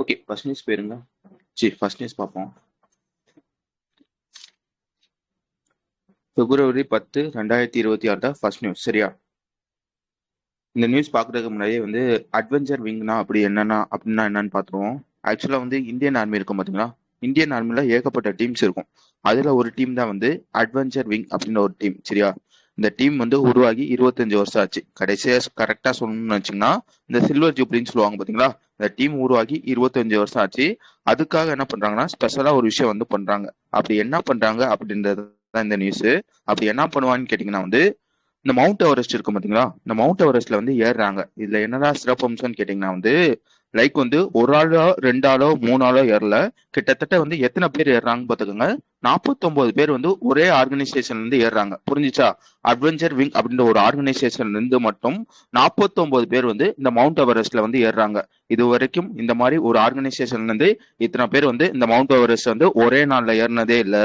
Okay, first news போயிருங்க. சரி, first news பார்ப்போம். February 10, 2026 தான் ஃபர்ஸ்ட் நியூஸ். சரியா? இந்த நியூஸ் பார்க்கறதுக்கு முன்னாடியே வந்து அட்வென்ச்சர் விங்னா அப்படின்னா என்னன்னு பார்த்துருவோம். ஆக்சுவலாக வந்து இந்தியன் ஆர்மி இருக்கும் பார்த்தீங்களா? இந்தியன் ஆர்மியில் ஏகப்பட்ட டீம்ஸ் இருக்கும். அதில் ஒரு டீம் தான் வந்து அட்வென்ச்சர் விங் அப்படின்ற ஒரு டீம். சரியா? இந்த டீம் வந்து உருவாகி 25 வருஷம் ஆச்சு. கடைசியாக கரெக்டாக சொல்லணும்னு வச்சிங்கன்னா, இந்த சில்வர் ஜூப்ளின்னு சொல்லுவாங்க பார்த்தீங்களா? இந்த டீம் உருவாகி 25 வருஷம் ஆச்சு. அதுக்காக என்ன பண்றாங்கன்னா, ஸ்பெஷலாக ஒரு விஷயம் வந்து பண்றாங்க. அப்படி என்ன பண்றாங்க அப்படின்றது தான் இந்த நியூஸ். அப்படி என்ன பண்ணுவான்னு கேட்டிங்கன்னா வந்து, இந்த மவுண்ட் எவரெஸ்ட் இருக்கும் பாத்தீங்களா? இந்த மவுண்ட் எவரெஸ்ட்ல வந்து ஏறுறாங்க. இதுல என்னதான் சிறப்பம்சம்னு கேட்டீங்கன்னா வந்து, லைக் வந்து ஒரு ஆளோ, ரெண்டு ஆளோ, மூணு ஆளோ ஏறல. கிட்டத்தட்ட வந்து எத்தனை பேர் ஏறுறாங்கன்னு பாத்துக்கோங்க. 49 பேர் வந்து ஒரே ஆர்கனைசேஷன்ல இருந்து ஏறுறாங்க. புரிஞ்சுச்சா? அட்வென்ச்சர் விங் அப்படின்ற ஒரு ஆர்கனைசேஷன்ல இருந்து மட்டும் 49 பேர் வந்து இந்த மவுண்ட் எவரெஸ்ட்ல வந்து ஏறுறாங்க. இது வரைக்கும் இந்த மாதிரி ஒரு ஆர்கனைசேஷன்ல இருந்து இத்தனை பேர் வந்து இந்த மவுண்ட் எவரெஸ்ட் வந்து ஒரே நாள்ல ஏறினதே இல்ல.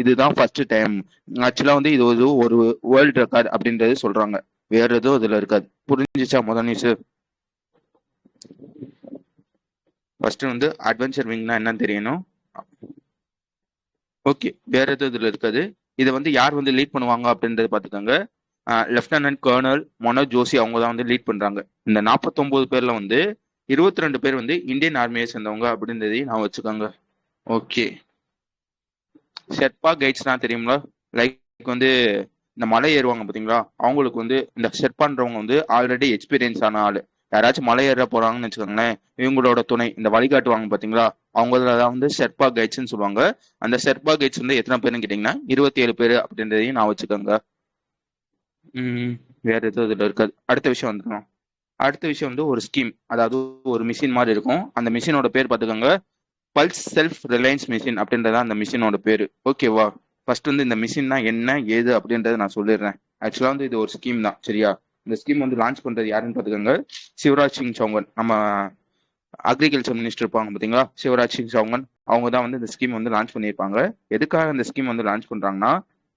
இதுதான் ஃபர்ஸ்ட் டைம். ஆக்சுவலா வந்து இது ஒரு வேர்ல்டு ரெக்கார்ட் அப்படின்றது சொல்றாங்க. வேற எதுவும் இதுல இருக்காது. புரிஞ்சுச்சா முதல் நியூஸ்? ஃபர்ஸ்ட் வந்து அட்வென்ச்சர் விங்னா என்னன்னு தெரியணும். ஓகே, வேற எதுவும் இதுல இருக்காது. இதை வந்து யார் வந்து லீட் பண்ணுவாங்க அப்படின்றத பாத்துக்கோங்க. லெப்டினன்ட் கர்னல் மனோஜ் ஜோஷி அவங்க தான் வந்து லீட் பண்றாங்க. இந்த 49 பேர்ல வந்து 22 பேர் வந்து இந்தியன் ஆர்மியை சேர்ந்தவங்க அப்படின்றதையும் நான் வச்சுக்கோங்க. ஓகே, ஷெர்பா கைட்ஸ்னா தெரியுங்களா? லைக் வந்து இந்த மலை ஏறுவாங்க பாத்தீங்களா? அவங்களுக்கு வந்து இந்த ஷெர்பான்றவங்க வந்து ஆல்ரெடி எக்ஸ்பீரியன்ஸ் ஆன ஆளு. யாராச்சும் மலை ஏற போறாங்கன்னு வச்சுக்கோங்களேன், இவங்களோட துணை இந்த வழிகாட்டுவாங்க பாத்தீங்களா? அவங்களதான் வந்து ஷெர்பா கைட்ஸ்ன்னு சொல்லுவாங்க. அந்த ஷெர்பா கைட்ஸ் வந்து எத்தனை பேருன்னு கேட்டீங்கன்னா 27 பேர் அப்படின்றதையும் நான் வச்சுக்கோங்க. ம் வேற எதுவும் இதுல இருக்காது. அடுத்த விஷயம் வந்துடும். அடுத்த விஷயம் வந்து ஒரு ஸ்கீம், அதாவது ஒரு மிஷின் மாதிரி இருக்கும். அந்த மிஷினோட பேர் பார்த்துக்கோங்க, பல்ஸ் செல்ஃப் ரிலையன்ஸ் மிஷின் அப்படின்றத அந்த மிஷினோட பேரு. ஓகேவா? ஃபர்ஸ்ட் வந்து இந்த மிஷின்னா என்ன ஏது அப்படின்றத நான் சொல்லிடுறேன். ஆக்சுவலா வந்து இது ஒரு ஸ்கீம் தான். சரியா? இந்த ஸ்கீம் வந்து லான்ச் பண்றது யாருன்னு பாத்துக்கோங்க, சிவராஜ் சிங் சௌஹான். நம்ம அக்ரிகல்ச்சர் மினிஸ்டர் இருப்பாங்க பாத்தீங்களா, சிவராஜ் சிங் சௌஹான். அவங்க தான் வந்து இந்த ஸ்கீம் வந்து லான்ச் பண்ணியிருப்பாங்க. எதுக்காக இந்த ஸ்கீம் வந்து லான்ச் பண்றாங்கன்னா,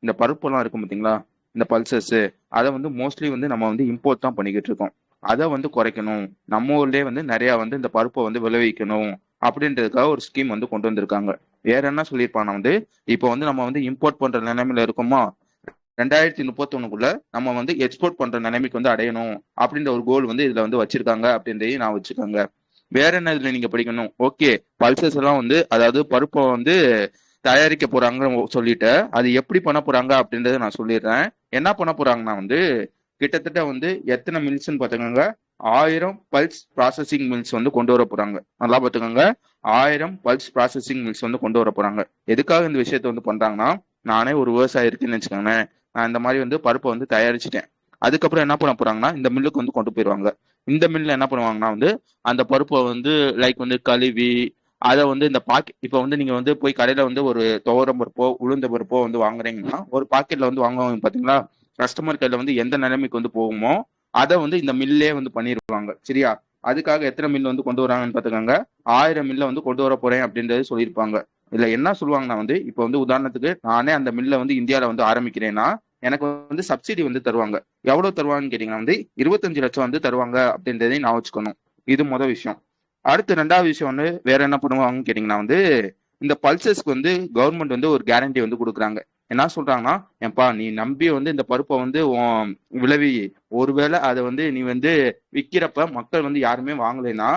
இந்த பருப்பெல்லாம் இருக்கும் பாத்தீங்களா, இந்த பல்சஸ், அதை வந்து மோஸ்ட்லி வந்து நம்ம வந்து இம்போர்ட் தான் பண்ணிக்கிட்டு இருக்கோம். அதை வந்து குறைக்கணும், நம்ம ஊர்லயே வந்து நிறைய வந்து இந்த பருப்பை வந்து விளைவிக்கணும் அப்படின்றதுக்காக ஒரு ஸ்கீம் வந்து கொண்டு வந்திருக்காங்க. வேற என்ன சொல்லியிருப்பாங்க வந்து, இப்போ வந்து நம்ம வந்து இம்போர்ட் பண்ற நிலைமையில இருக்கோமா, 2031க்குள்ள நம்ம வந்து எக்ஸ்போர்ட் பண்ற நிலைமைக்கு வந்து அடையணும் அப்படின்ற ஒரு கோல் வந்து இதுல வந்து வச்சிருக்காங்க அப்படின்றதையும் நான் வச்சுக்கோங்க. வேற என்ன இதுல நீங்க படிக்கணும்? ஓகே, பல்சஸ் எல்லாம் வந்து அதாவது பருப்பை வந்து தயாரிக்க போறாங்க சொல்லிட்டு, அது எப்படி பண்ண போறாங்க அப்படின்றத நான் சொல்லிடுறேன். என்ன பண்ண போறாங்கன்னா வந்து, கிட்டத்தட்ட வந்து எத்தனை மில்ஸ்ன்னு பாத்துக்கோங்க, 1000 பல்ஸ் ப்ராசஸிங் மில்ஸ் வந்து கொண்டு வர போறாங்க. நல்லா பாத்துக்கோங்க, 1000 பல்ஸ் ப்ராசஸிங் மில்ஸ் வந்து கொண்டு வர போறாங்க. எதுக்காக இந்த விஷயத்த வந்து பண்றாங்கன்னா, நானே ஒரு விவசாயி இருக்குன்னு வச்சுக்கோங்களேன், நான் இந்த மாதிரி வந்து பருப்பை வந்து தயாரிச்சிட்டேன். அதுக்கப்புறம் என்ன பண்ண போறாங்கன்னா, இந்த மில்லுக்கு வந்து கொண்டு போயிருவாங்க. இந்த மில்ல என்ன பண்ணுவாங்கன்னா வந்து, அந்த பருப்பை வந்து லைக் வந்து கழுவி, அதை வந்து இந்த பாக்கெட், இப்போ வந்து நீங்க வந்து போய் கடையில வந்து ஒரு துவரம் பருப்போ உளுந்த பருப்போ வந்து வாங்குறீங்கன்னா, ஒரு பாக்கெட்ல வந்து வாங்குவாங்க பாத்தீங்களா? கஸ்டமர் கையில வந்து எந்த நிலைமைக்கு வந்து போகுமோ அதை வந்து இந்த மில்லே வந்து பண்ணிருவாங்க. சரியா? அதுக்காக எத்தனை மில் வந்து கொண்டு வராங்கன்னு பாத்துக்கோங்க, 1000 மில்ல வந்து கொண்டு வர போறேன் அப்படின்றது சொல்லியிருப்பாங்க. இதுல என்ன சொல்லுவாங்கன்னா வந்து, இப்போ வந்து உதாரணத்துக்கு நானே அந்த மில்ல வந்து இந்தியாவில வந்து ஆரம்பிக்கிறேன்னா, எனக்கு வந்து சப்சிடி வந்து தருவாங்க. எவ்வளவு தருவாங்கன்னு கேட்டீங்கன்னா வந்து 25 லட்சம் வந்து தருவாங்க அப்படின்றதையும் நான் வச்சுக்கணும். இது முதல் விஷயம். அடுத்து ரெண்டாவது விஷயம் வந்து வேற என்ன பண்ணுவாங்கன்னு கேட்டீங்கன்னா வந்து, இந்த பல்சஸ்க்கு வந்து கவர்மெண்ட் வந்து ஒரு கேரண்டி வந்து கொடுக்குறாங்க. என்ன சொல்றாங்கன்னா, ஏன்பா நீ நம்பி வந்து இந்த பருப்பை வந்து விளைவி, ஒருவேளை அதை வந்து நீ வந்து விற்கிறப்ப மக்கள் வந்து யாருமே வாங்கலைன்னா,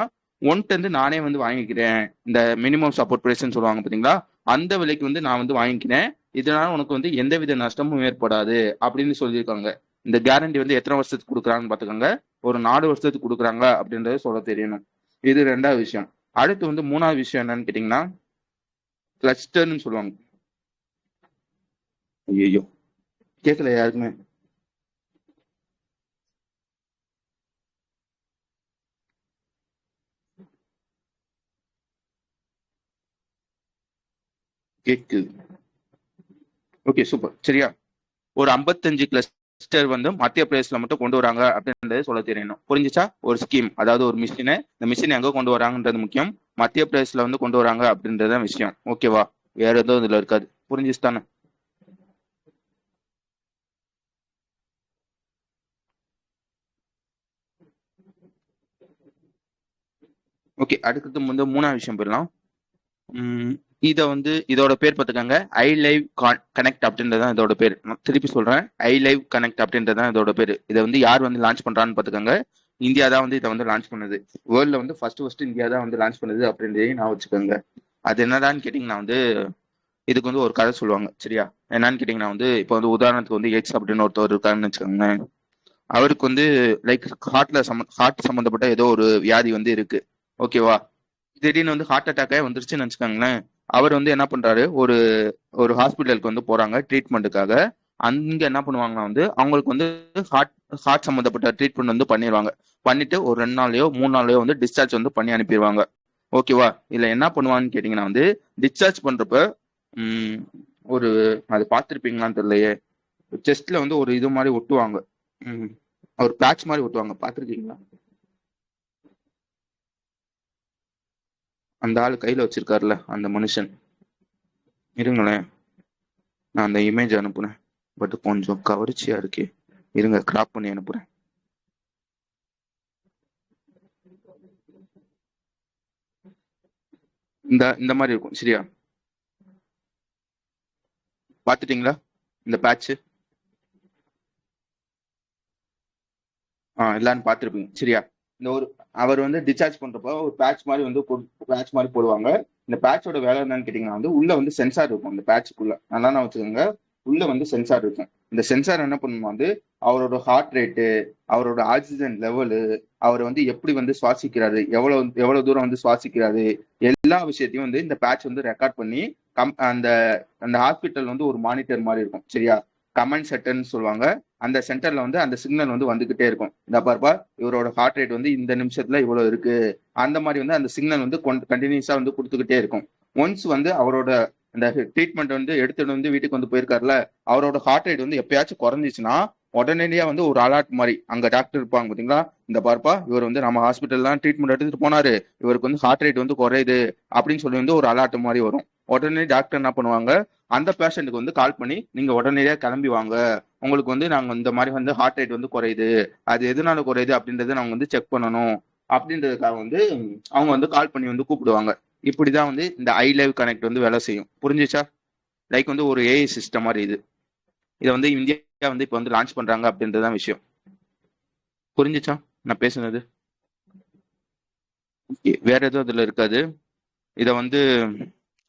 ஒன்ட்டு வந்து நானே வந்து வாங்கிக்கிறேன். இந்த மினிமம் சப்போர்ட் பிரைஸ்ன்னு சொல்லுவாங்க பாத்தீங்களா, அந்த விலைக்கு வந்து நான் வந்து வாங்கிக்கிறேன். இதனால உனக்கு வந்து எந்தவித நஷ்டமும் ஏற்படாது அப்படின்னு சொல்லியிருக்காங்க. இந்த கேரண்டி வந்து எத்தனை வருஷத்துக்கு கொடுக்குறாங்கன்னு பாத்துக்கோங்க, ஒரு 4 வருஷத்துக்கு கொடுக்குறாங்க அப்படின்றத சொல்ல தெரியணும். இது ரெண்டாவது விஷயம். அடுத்து வந்து மூணாவது விஷயம் என்னன்னு கேட்டீங்கன்னா, கிளஸ்டர்னு சொல்லுவாங்க. ஐயோ, கேட்கல யாருக்குமே. கேக்குது. Okay, super. சரியா? ஒரு 55 கிளஸ்டர் வந்து மத்திய பிரதேசல மட்டும் கொண்டு வராங்க அப்படின்றது சொல்ல தெரியணும். புரிஞ்சுச்சா? ஒரு ஸ்கீம், அதாவது ஒரு மிஷினை, இந்த மிஷின் எங்க கொண்டு வராங்கன்றது முக்கியம். மத்திய பிரதேசல வந்து கொண்டு வராங்க அப்படின்றத விஷயம். ஓகேவா? வேற எதுவும் இதுல இருக்காது. புரிஞ்சுச்சு தானே? ஓகே, அடுத்தது வந்து மூணாவது விஷயம் போயிடலாம். இதை வந்து இதோட பேர் பார்த்துக்கோங்க, ஐ லைவ் கனெக்ட் அப்படின்றது தான் இதோட பேர். நான் திருப்பி சொல்றேன், ஐ லைவ் கனெக்ட் அப்படின்றது தான் இதோட பேர். இதை வந்து யார் வந்து லான்ச் பண்றான்னு பார்த்துக்கோங்க, இந்தியா தான் வந்து இதை வந்து லான்ச் பண்ணுது. வேர்ல்ட்ல வந்து ஃபர்ஸ்ட் இந்தியா தான் வந்து லான்ச் பண்ணுது அப்படின்றதையும் நான் வச்சுக்கோங்க. அது என்னடான்னு கேட்டிங்கன்னா வந்து இதுக்கு வந்து ஒரு கதை சொல்லுவாங்க, சரியா? என்னன்னு கேட்டிங்கன்னா வந்து இப்போ வந்து உதாரணத்துக்கு வந்து எய்ட்ஸ் அப்படின்னு ஒருத்தர் இருக்காருன்னு வச்சுக்கோங்களேன். அவருக்கு வந்து லைக் ஹார்ட் சம்மந்தப்பட்ட ஏதோ ஒரு வியாதி வந்து இருக்கு, ஓகேவா? திடீர்னு வந்து ஹார்ட் அட்டாக்கே வந்துருச்சுன்னு வச்சுக்கோங்களேன். அவர் வந்து என்ன பண்றாரு, ஒரு ஒரு ஹாஸ்பிட்டலுக்கு வந்து போறாங்க ட்ரீட்மெண்ட்டுக்காக. அங்க என்ன பண்ணுவாங்கன்னா வந்து அவங்களுக்கு வந்து ஹார்ட் ஹார்ட் சம்மந்தப்பட்ட ட்ரீட்மெண்ட் வந்து பண்ணிடுவாங்க. பண்ணிட்டு ஒரு 2 நாள்லயோ 3 நாள்லயோ வந்து டிஸ்சார்ஜ் வந்து பண்ணி அனுப்பிடுவாங்க, ஓகேவா? இதுல என்ன பண்ணுவான்னு கேட்டீங்கன்னா வந்து டிஸ்சார்ஜ் பண்றப்ப உம் ஒரு அது பார்த்துருப்பீங்களான்னு தெரியலையே, செஸ்ட்ல வந்து ஒரு இது மாதிரி ஒட்டுவாங்க. உம் ஒரு பேட்ச் மாதிரி ஒட்டுவாங்க, பார்த்துருக்கீங்களா? அந்த ஆள் கையில வச்சிருக்காருல அந்த மனுஷன், இருங்களேன், நான் அந்த இமேஜ் அனுப்புறேன். பட் கொஞ்சம் கவர்ச்சியா இருக்கே, இருங்க கிராப் பண்ணி அனுப்புறேன். இந்த இந்த மாதிரி இருக்கும், சரியா? பாத்துட்டீங்களா இந்த பேட்ச்? எல்லாரும் பார்த்துருப்பீங்க, சரியா? இந்த ஒரு அவர் வந்து டிஸ்சார்ஜ் பண்றப்போ ஒரு பேட்ச் மாதிரி போடுவாங்க. இந்த பேட்சோட வேலை என்னன்னு கேட்டீங்கன்னா வந்து உள்ள வந்து சென்சார் இருக்கும் இந்த பேட்சுக்குள்ள, நல்லா நான் வச்சுக்கோங்க. உள்ள வந்து சென்சார் இருக்கும். இந்த சென்சார் என்ன பண்ணுமா வந்து அவரோட ஹார்ட் ரேட்டு, அவரோட ஆக்சிஜன் லெவலு, அவர் வந்து எப்படி வந்து சுவாசிக்கிறாரு, எவ்வளவு தூரம் வந்து சுவாசிக்கிறாரு, எல்லா விஷயத்தையும் வந்து இந்த பேட்ச் வந்து ரெக்கார்ட் பண்ணி அந்த அந்த ஹாஸ்பிட்டல் வந்து ஒரு மானிட்டர் மாதிரி இருக்கும், சரியா? கமெண்ட் சென்டர்னு சொல்லுவாங்க. அந்த சென்டர்ல வந்து அந்த சிக்னல் வந்து வந்துகிட்டே இருக்கும். இந்த பார்ப்பா, இவரோட ஹார்ட் ரேட் வந்து இந்த நிமிஷத்துல இவ்வளவு இருக்கு, அந்த மாதிரி வந்து அந்த சிக்னல் வந்து கண்டினியூஸா வந்து கொடுத்துக்கிட்டே இருக்கும். ஒன்ஸ் வந்து அவரோட அந்த ட்ரீட்மெண்ட் வந்து எடுத்துட்டு வந்து வீட்டுக்கு வந்து போயிருக்காருல, அவரோட ஹார்ட் ரேட் வந்து எப்பயாச்சும் குறைஞ்சிச்சுன்னா உடனடியா வந்து ஒரு அலர்ட் மாதிரி அங்க டாக்டர் இருப்பாங்க பாத்தீங்களா, இந்த பார்ப்பா இவர் வந்து நம்ம ஹாஸ்பிட்டல் தான் ட்ரீட்மெண்ட் எடுத்துட்டு போனாரு, இவருக்கு வந்து ஹார்ட் ரேட் வந்து குறையுது அப்படின்னு சொல்லி வந்து ஒரு அலர்ட் மாதிரி வரும். உடனே டாக்டர் என்ன பண்ணுவாங்க, அந்த பேஷண்ட்டுக்கு வந்து கால் பண்ணி நீங்க உடனடியா கிளம்பி வாங்க, உங்களுக்கு வந்து நாங்க இந்த மாதிரி வந்து ஹார்ட் ரேட் வந்து குறையுது, அது எதனால குறையுது அப்படின்றத நாங்க வந்து செக் பண்ணணும் அப்படின்றதுக்காக வந்து அவங்க வந்து கால் பண்ணி வந்து கூப்பிடுவாங்க. இப்படிதான் வந்து இந்த ஐ லைவ் கனெக்ட் வந்து வேலை செய்யும், புரிஞ்சுச்சா? லைக் வந்து ஒரு ஏஐ சிஸ்டம் மாதிரி இது. இதை வந்து இந்தியா வந்து இப்போ வந்து லான்ச் பண்றாங்க அப்படின்றதான் விஷயம். புரிஞ்சுச்சா நான் பேசுனது? வேற எதுவும் இதுல இருக்காது. இதை வந்து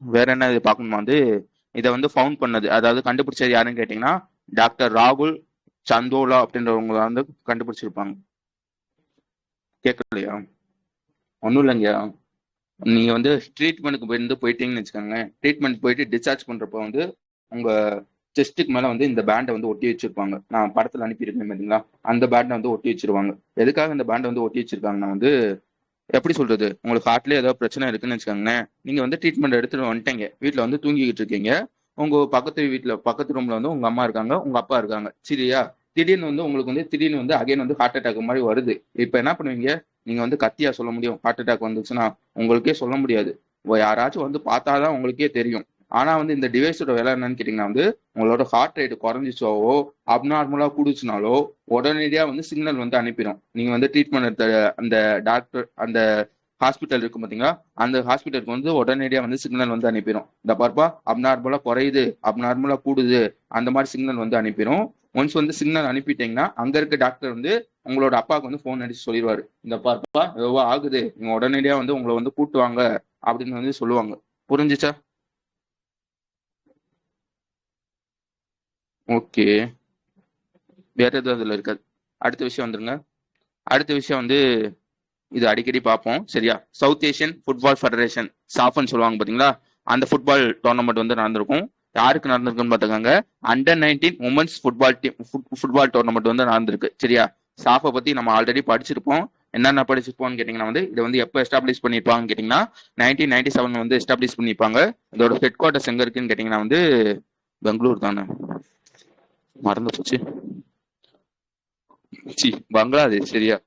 வேற என்ன இது பார்க்கணுமா வந்து இதை வந்து ஃபவுண்ட் பண்ணது, அதாவது கண்டுபிடிச்சது யாருன்னு கேட்டீங்கன்னா டாக்டர் ராகுல் சந்தோலா அப்படின்றவங்க வந்து கண்டுபிடிச்சிருப்பாங்க. கேட்கலையா? ஒன்றும் இல்லைங்கய்யா, நீங்க வந்து ட்ரீட்மெண்ட்டுக்கு போயிட்டீங்கன்னு வச்சுக்கோங்க. ட்ரீட்மெண்ட் போயிட்டு டிஸ்சார்ஜ் பண்றப்ப வந்து உங்க செஸ்ட்டுக்கு மேல வந்து இந்த பேண்டை வந்து ஒட்டி வச்சிருப்பாங்க. நான் படத்துல அனுப்பியிருக்கேன் பாத்தீங்களா, அந்த பேண்டை வந்து ஒட்டி வச்சிருவாங்க. எதுக்காக இந்த பேண்டை வந்து ஒட்டி வச்சிருக்காங்கன்னா வந்து எப்படி சொல்றது, உங்களுக்கு ஹார்ட்ல ஏதாவது பிரச்சனை இருக்குன்னு வச்சுக்கோங்களேன். நீங்க வந்து ட்ரீட்மெண்ட் எடுத்துட்டு வந்துட்டீங்க, வீட்டுல வந்து தூங்கிக்கிட்டு இருக்கீங்க. உங்க பக்கத்து ரூம்ல வந்து உங்க அம்மா இருக்காங்க, உங்க அப்பா இருக்காங்க, சரியா? திடீர்னு வந்து உங்களுக்கு வந்து திடீர்னு வந்து அகைன் வந்து ஹார்ட் அட்டாக் மாதிரி வருது. இப்ப என்ன பண்ணுவீங்க? நீங்க வந்து கத்தியா சொல்ல முடியும் ஹார்ட் அட்டாக் வந்துச்சுன்னா? உங்களுக்கே சொல்ல முடியாது. யாராச்சும் வந்து பார்த்தாதான் உங்களுக்கே தெரியும். ஆனா வந்து இந்த டிவைஸோட வேலை என்னன்னு கேட்டீங்கன்னா வந்து உங்களோட ஹார்ட் ரேட் குறைஞ்சிச்சோவோ அப்நார்மலா கூடுச்சுனாலோ உடனடியா வந்து சிக்னல் வந்து அனுப்பிடும். நீங்க வந்து ட்ரீட்மெண்ட் எடுத்த அந்த டாக்டர் அந்த ஹாஸ்பிட்டல் இருக்கும் பாத்தீங்களா, அந்த ஹாஸ்பிட்டலுக்கு வந்து உடனடியா வந்து சிக்னல் வந்து அனுப்பிடும். இந்த பார்ப்பா அப்நார்மலா குறையுது, அப்நார்மலா கூடுது, அந்த மாதிரி சிக்னல் வந்து அனுப்பிடும். ஒன்ஸ் வந்து சிக்னல் அனுப்பிட்டீங்கன்னா அங்க இருக்க டாக்டர் வந்து உங்களோட அப்பாவுக்கு வந்து போன் அடிச்சு சொல்லிடுவாரு, இந்த பார்ப்பா எவ்வளோ ஆகுது, நீங்க உடனடியா வந்து உங்களை வந்து கூட்டுவாங்க அப்படின்னு வந்து சொல்லுவாங்க. புரிஞ்சுச்சா? ஓகே, வேற எதுவும் அதுல இருக்காது. அடுத்த விஷயம் வந்துருங்க. அடுத்த விஷயம் வந்து இது அடிக்கடி பார்ப்போம், சரியா? சவுத் ஏசியன் ஃபுட்பால் ஃபெடரேஷன், சாஃப்னு சொல்லுவாங்க பாத்தீங்களா, அந்த ஃபுட்பால் டோர்னமெண்ட் வந்து நடந்திருக்கும். யாருக்கு நடந்திருக்குன்னு பார்த்துக்கோங்க, அண்டர் 19 உமன்ஸ் ஃபுட்பால் டோர்னமெண்ட் வந்து நடந்திருக்கு, சரியா? சாஃபை பத்தி நம்ம ஆல்ரெடி படிச்சிருப்போம். என்னென்ன படிச்சிருப்போம்னு கேட்டீங்கன்னா வந்து இதை வந்து எப்போ எஸ்டாப்ளிஷ் பண்ணிருப்பாங்கன்னு கேட்டீங்கன்னா 1997 வந்து எஸ்டாப்ளிஷ் பண்ணிருப்பாங்க. இதோட ஹெட் குவார்டர்ஸ் எங்க இருக்குன்னு கேட்டீங்கன்னா வந்து பெங்களூர் தானே, மறந்து போச்சு, பங்களாதேஷ், சரியா?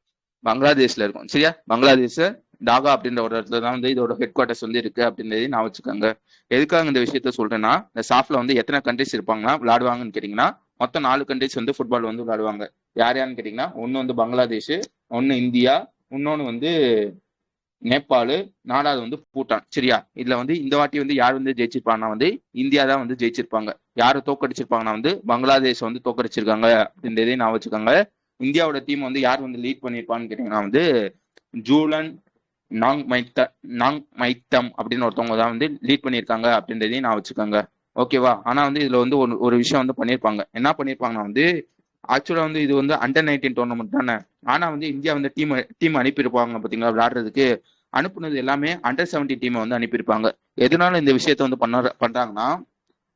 பங்களாதேஷ்ல இருக்கும், சரியா? பங்களாதேஷ் டாகா அப்படின்ற ஒரு இடத்துல தான் வந்து இதோட ஹெட் குவார்டர்ஸ் வந்து இருக்கு அப்படின்றதையும் நான் வச்சுக்கோங்க. எதுக்காக இந்த விஷயத்த சொல்றேன்னா, இந்த சாஃப்ட்ல வந்து எத்தனை கண்ட்ரிஸ் இருப்பாங்கன்னா விளையாடுவாங்கன்னு கேட்டீங்கன்னா மொத்தம் 4 கண்ட்ரிஸ் வந்து ஃபுட்பால் வந்து விளையாடுவாங்க. யார் யாருன்னு கேட்டீங்கன்னா ஒன்னு வந்து பங்களாதேஷ், ஒன்னு இந்தியா, இன்னொன்னு வந்து நேபாள், நாலாவது வந்து பூட்டான். சரியா? இதுல வந்து இந்த வாட்டி வந்து யார் வந்து ஜெயிச்சிருப்பாங்கன்னா வந்து இந்தியா தான் வந்து ஜெயிச்சிருப்பாங்க. யாரை தோக்கடிச்சிருப்பாங்கன்னா வந்து பங்களாதேஷ் வந்து தோக்கடிச்சிருக்காங்க அப்படின்றதையும் நான் வச்சுக்கோங்க. இந்தியாவோட டீம் வந்து யார் வந்து லீட் பண்ணியிருப்பான்னு கேட்டீங்கன்னா வந்து ஜூலன் நாங் மைத்தம் அப்படின்னு ஒருத்தவங்க தான் வந்து லீட் பண்ணியிருக்காங்க அப்படின்றதையும் நான் வச்சுக்கோங்க. ஓகேவா? ஆனா வந்து இதுல வந்து ஒரு விஷயம் வந்து பண்ணியிருப்பாங்க. என்ன பண்ணியிருப்பாங்கன்னா வந்து ஆக்சுவலா வந்து இது வந்து அண்டர் 19 டோர்னமெண்ட் தானே. ஆனா வந்து இந்தியா வந்து டீம் அனுப்பியிருப்பாங்க பாத்தீங்களா விளையாடுறதுக்கு. அனுப்புனது எல்லாமே அண்டர் 17 டீமை வந்து அனுப்பியிருப்பாங்க. எதனால இந்த விஷயத்த வந்து பண்றாங்கன்னா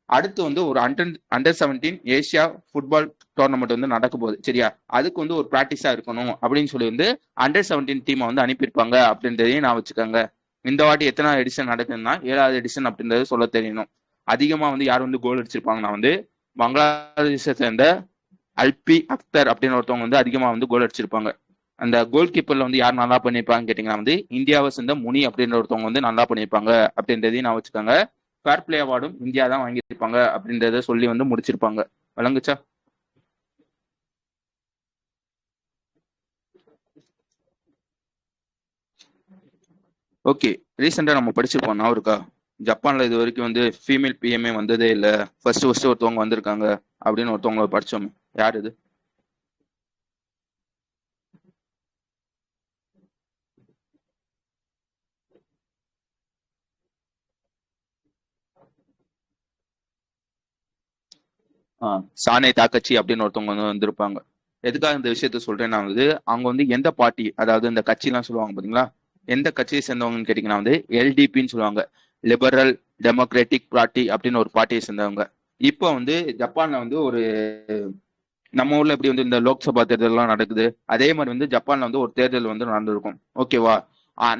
அடுத்து வந்து ஒரு அண்டர் 17 ஏசியா ஃபுட்பால் டோர்னமெண்ட் வந்து நடக்க போகுது. சரியா? அதுக்கு வந்து ஒரு பிராக்டிஸா இருக்கணும் அப்படின்னு சொல்லி வந்து அண்டர் 17 டீமை வந்து அனுப்பியிருப்பாங்க அப்படின்றதையும் நான் வச்சுக்கோங்க. இந்த வாட்டி எத்தனை எடிஷன் நடக்குதுன்னா 7வது எடிஷன் அப்படின்றது சொல்ல தெரியணும். அதிகமா வந்து யார் வந்து கோல் அடிச்சிருப்பாங்கன்னா வந்து பங்களாதேஷை சேர்ந்த அல்பி அக்தர் அப்படின்னு ஒருத்தவங்க வந்து அதிகமா வந்து கோல் அடிச்சிருப்பாங்க. அந்த கோல் கீப்பர்ல வந்து யார் நல்லா பண்ணியிருப்பாங்க கேட்டீங்கன்னா வந்து இந்தியாவை சேர்ந்த முனி அப்படின்ற ஒருத்தவங்க வந்து நல்லா பண்ணியிருப்பாங்க அப்படின்றதையும் நான் வச்சுக்கோங்க. ஃபேர் பிளே அவார்டும் இந்தியா தான் வாங்கியிருப்பாங்க அப்படின்றத சொல்லி வந்து முடிச்சிருப்பாங்க. வழங்குச்சா? ஓகே. ரீசெண்டா நம்ம படிச்சிருப்போம் நான் இருக்கா ஜப்பான்ல இது வரைக்கும் வந்து ஃபீமேல் பிஎம்ஏ வந்ததே இல்ல, ஃபர்ஸ்ட் ஒருத்தவங்க வந்திருக்காங்க அப்படின்னு ஒருத்தவங்க படிச்சோம். யார் இது? சானே தாக்கச்சி அப்படின்னு ஒருத்தவங்க வந்து வந்திருப்பாங்க. எதுக்காக இந்த விஷயத்த சொல்றேன்னா வந்து அவங்க வந்து எந்த பார்ட்டி, அதாவது இந்த கட்சி எல்லாம் சொல்லுவாங்க பாத்தீங்களா, எந்த கட்சியை சேர்ந்தவங்கன்னு கேட்டீங்கன்னா வந்து எல்டிபின்னு சொல்லுவாங்க. லிபரல் டெமோக்ராட்டிக் பார்ட்டி அப்படின்னு ஒரு பார்ட்டியை சேர்ந்தவங்க. இப்போ வந்து ஜப்பான்ல வந்து ஒரு நம்ம ஊர்ல எப்படி வந்து இந்த லோக்சபா தேர்தல் எல்லாம் நடக்குது, அதே மாதிரி வந்து ஜப்பான்ல வந்து ஒரு தேர்தல் வந்து நடந்திருக்கும். ஓகேவா?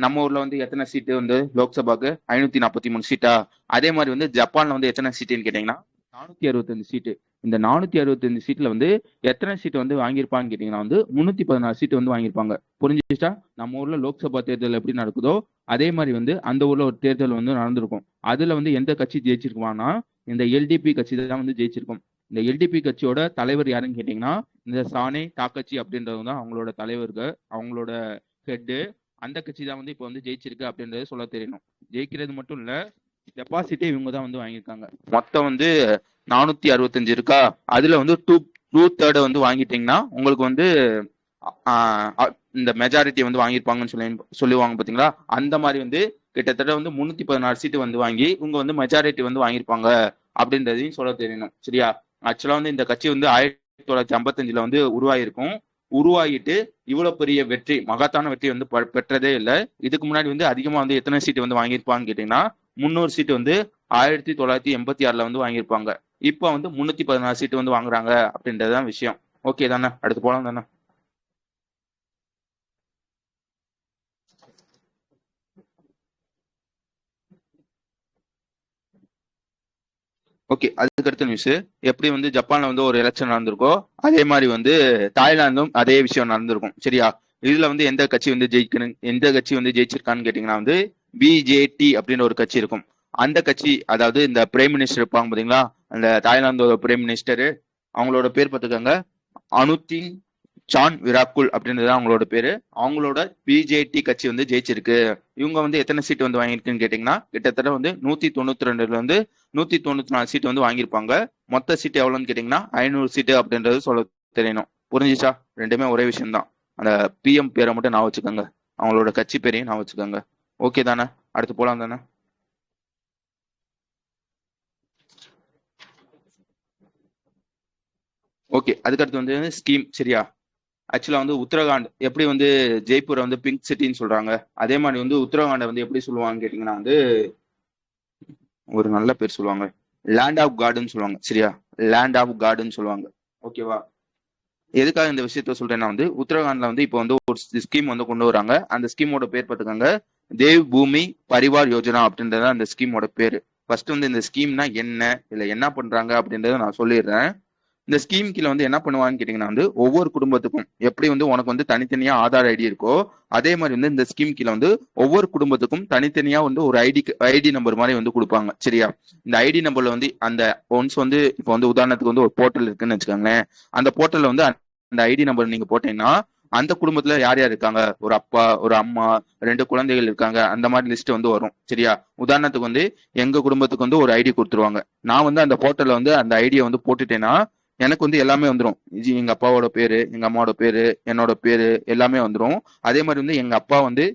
நம்ம ஊர்ல வந்து எத்தனை சீட்டு வந்து லோக்சபாக்கு 543 சீட்டா, அதே மாதிரி வந்து ஜப்பான்ல வந்து எத்தனை சீட்டுன்னு கேட்டீங்கன்னா 465 சீட்டு. இந்த 465 சீட்ல வந்து எத்தனை சீட் வந்து வாங்கியிருப்பான்னு கேட்டீங்கன்னா வந்து 316 சீட்டு வந்து வாங்கியிருப்பாங்க. புரிஞ்சுச்சா? நம்ம ஊர்ல லோக்சபா தேர்தல் எப்படி நடக்குதோ அதே மாதிரி வந்து அந்த ஊர்ல ஒரு தேர்தல் வந்து நடந்திருக்கும். அதுல வந்து எந்த கட்சி ஜெயிச்சிருக்குமானா இந்த எல்டிபி கட்சி தான் வந்து ஜெயிச்சிருக்கும். இந்த எல்டிபி கட்சியோட தலைவர் யாருன்னு கேட்டீங்கன்னா இந்த சானே தாக்கச்சி அப்படின்றவங்க தான் அவங்களோட தலைவர்கள், அவங்களோட ஹெட்டு. அந்த கட்சி தான் வந்து இப்போ வந்து ஜெயிச்சிருக்கு அப்படின்றது சொல்ல தெரியணும். ஜெயிக்கிறது மட்டும் இல்ல, டெபாசிட்டே இவங்க தான் வந்து வாங்கியிருக்காங்க. மொத்தம் வந்து 465 இருக்கா, அதுல வந்து டூ தேர்ட் வந்து வாங்கிட்டீங்கன்னா உங்களுக்கு வந்து இந்த மெஜாரிட்டி வந்து வாங்கியிருப்பாங்கன்னு சொல்லுவாங்க பாத்தீங்களா, அந்த மாதிரி வந்து கிட்டத்தட்ட வந்து 316 சீட்டு வந்து வாங்கி இவங்க வந்து மெஜாரிட்டி வந்து வாங்கியிருப்பாங்க அப்படின்றதையும் சொல்ல தெரியணும். சரியா? ஆக்சுவலா வந்து இந்த கட்சி வந்து 1955 வந்து உருவாயிருக்கும். உருவாகிட்டு இவ்வளவு பெரிய வெற்றி, மகத்தான வெற்றி வந்து பெற்றதே இல்லை. இதுக்கு முன்னாடி வந்து அதிகமா வந்து எத்தனை சீட்டு வந்து வாங்கியிருப்பான்னு கேட்டீங்கன்னா 300 சீட்டு வந்து 1986 வந்து வாங்கியிருப்பாங்க. இப்போ வந்து 316 சீட்டு வந்து வாங்குறாங்க அப்படின்றதுதான் விஷயம். ஓகே தானே? அடுத்து போலாம் தானே? ஓகே. அதுக்கு அடுத்த நியூஸ், எப்படி வந்து ஜப்பான்ல வந்து ஒரு எலெக்ஷன் நடந்திருக்கோ அதே மாதிரி வந்து தாய்லாந்தும் அதே விஷயம் நடந்திருக்கும். சரியா? இதுல வந்து எந்த கட்சி வந்து ஜெயிக்கணும், எந்த கட்சி வந்து ஜெயிச்சிருக்கான்னு கேட்டீங்கன்னா வந்து பிஜேடி அப்படின்னு ஒரு கட்சி இருக்கும். அந்த கட்சி, அதாவது இந்த பிரைம் மினிஸ்டர் இருப்பாங்க பாத்தீங்களா, அந்த தாய்லாந்தோட பிரைம் மினிஸ்டர், அவங்களோட பேர் பார்த்துக்கோங்க, அனுதின் சான் விராக்குல் அப்படின்றது அவங்களோட பேரு. அவங்களோட பிஜேடி கட்சி வந்து ஜெயிச்சிருக்கு. இவங்க வந்து எத்தனை சீட் வந்து வாங்கியிருக்குன்னு கேட்டீங்கன்னா கிட்டத்தட்ட வந்து 192ல இருந்து 194 சீட் வந்து வாங்கியிருப்பாங்க. மொத்த சீட் எவ்வளவுன்னு கேட்டீங்கன்னா 500 சீட்டு அப்படின்றது சொல்ல தெரியணும். புரிஞ்சுச்சா? ரெண்டுமே ஒரே விஷயம் தான். அந்த பிஎம் பேரை மட்டும் நான் வச்சுக்கோங்க, அவங்களோட கட்சி பேரையும் நான் வச்சுக்கோங்க. ஓகே தானே? அடுத்து போலாம் தானே? ஓகே. அதுக்கடுத்து வந்து ஸ்கீம். சரியா? ஆக்சுவலா வந்து உத்தரகாண்ட் எப்படி வந்து ஜெய்ப்பூரை வந்து பிங்க் சிட்டின்னு சொல்றாங்க, அதே மாதிரி வந்து உத்தரகாண்டை வந்து எப்படி சொல்லுவாங்கன்னு கேட்டீங்கன்னா வந்து ஒரு நல்ல பேர் சொல்லுவாங்க, லேண்ட் ஆஃப் கார்டன் சொல்லுவாங்க. சரியா? லேண்ட் ஆஃப் கார்டன் சொல்லுவாங்க. ஓகேவா? எதுக்காக இந்த விஷயத்த சொல்றேன்னா வந்து உத்தரகாண்ட்ல வந்து இப்போ வந்து ஒரு ஸ்கீம் வந்து கொண்டு வராங்க. அந்த ஸ்கீமோட பேர் பார்த்துக்கோங்க, தேவ் பூமி பரிவார் யோஜனா அப்படின்றத அந்த ஸ்கீமோட பேரு. ஃபர்ஸ்ட் வந்து இந்த ஸ்கீம்னா என்ன, இல்ல என்ன பண்றாங்க அப்படின்றத நான் சொல்லிடுறேன். இந்த ஸ்கீம் கீழே வந்து என்ன பண்ணுவான்னு கேட்டீங்கன்னா வந்து ஒவ்வொரு குடும்பத்துக்கும் எப்படி வந்து உனக்கு வந்து தனித்தனியா ஆதார் ஐடி இருக்கோ அதே மாதிரி வந்து இந்த ஸ்கீம் கீழே வந்து ஒவ்வொரு குடும்பத்துக்கும் தனித்தனியா வந்து ஒரு ஐடி நம்பர் மாதிரி வந்து கொடுப்பாங்க. சரியா? இந்த ஐடி நம்பர்ல வந்து அந்த ஒன்ஸ் வந்து இப்போ வந்து உதாரணத்துக்கு வந்து ஒரு போர்ட்டல் இருக்குன்னு வச்சுக்கோங்களேன். அந்த போர்ட்டல்ல வந்து அந்த ஐடி நம்பர் நீங்க போட்டீங்கன்னா அந்த குடும்பத்துல யார் யார் இருக்காங்க, ஒரு அப்பா ஒரு அம்மா 2 குழந்தைகள் இருக்காங்க, அந்த மாதிரி லிஸ்ட் வந்து வரும். சரியா? உதாரணத்துக்கு வந்து எங்க குடும்பத்துக்கு வந்து ஒரு ஐடி கொடுத்துருவாங்க. நான் வந்து அந்த போர்ட்டல்ல வந்து அந்த ஐடியை வந்து போட்டுட்டேன்னா எனக்கு வந்து எல்லாமே வந்துடும். எங்க அப்பாவோட பேரு, எங்க அம்மாவோட பேரு, என்னோட பேரு எல்லாமே வந்துடும். அதே மாதிரி வந்து எங்க அப்பா வந்து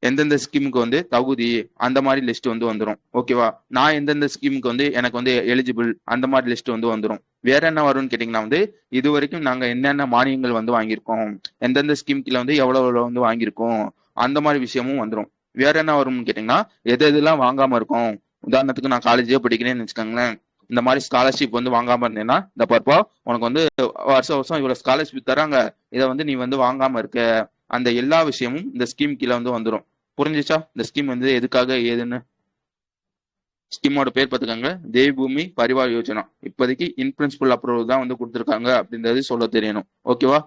எந்தெந்த ஸ்கீமுக்கு வந்து தகுதி, அந்த மாதிரி லிஸ்ட் வந்து வந்துடும். ஓகேவா? நான் எந்தெந்த ஸ்கீமுக்கு வந்து எனக்கு வந்து எலிஜிபிள், அந்த மாதிரி லிஸ்ட் வந்து வந்துடும். வேற என்ன வரும்னு கேட்டீங்கன்னா வந்து இது வரைக்கும் நாங்க என்னென்ன மானியங்கள் வந்து வாங்கியிருக்கோம், எந்தெந்த ஸ்கீம் கீழே வந்து எவ்வளவு வந்து வாங்கியிருக்கோம், அந்த மாதிரி விஷயமும் வந்துடும். வேற என்ன வரும்னு கேட்டீங்கன்னா எது எதெல்லாம் வாங்காம இருக்கோம். உதாரணத்துக்கு நான் காலேஜே படிக்கிறேன்னு வச்சுக்கோங்களேன். இந்த மாதிரி ஸ்காலர்ஷிப் வந்து வாங்காம இருந்தேன்னா இந்த பருப்பா உனக்கு வந்து வருஷம் வருஷம் இவ்வளவு ஸ்காலர்ஷிப் தராங்க, இதை வந்து நீ வந்து வாங்காம இருக்க, அந்த எல்லா விஷயமும் இந்த ஸ்கீம் கீழே வந்து வந்துடும். புரிஞ்சிச்சா இந்த ஸ்கீம் வந்து எதுக்காக ஏதுன்னு? ஸ்கீமோட பேர் பார்த்துக்காங்க, தேவ்பூமி பரிவார் யோஜனா. இப்போதைக்கு இன் பிரின்சிபல் அப்ரூவல் தான் வந்து கொடுத்துருக்காங்க அப்படின்றது சொல்ல தெரியணும். ஓகேவா?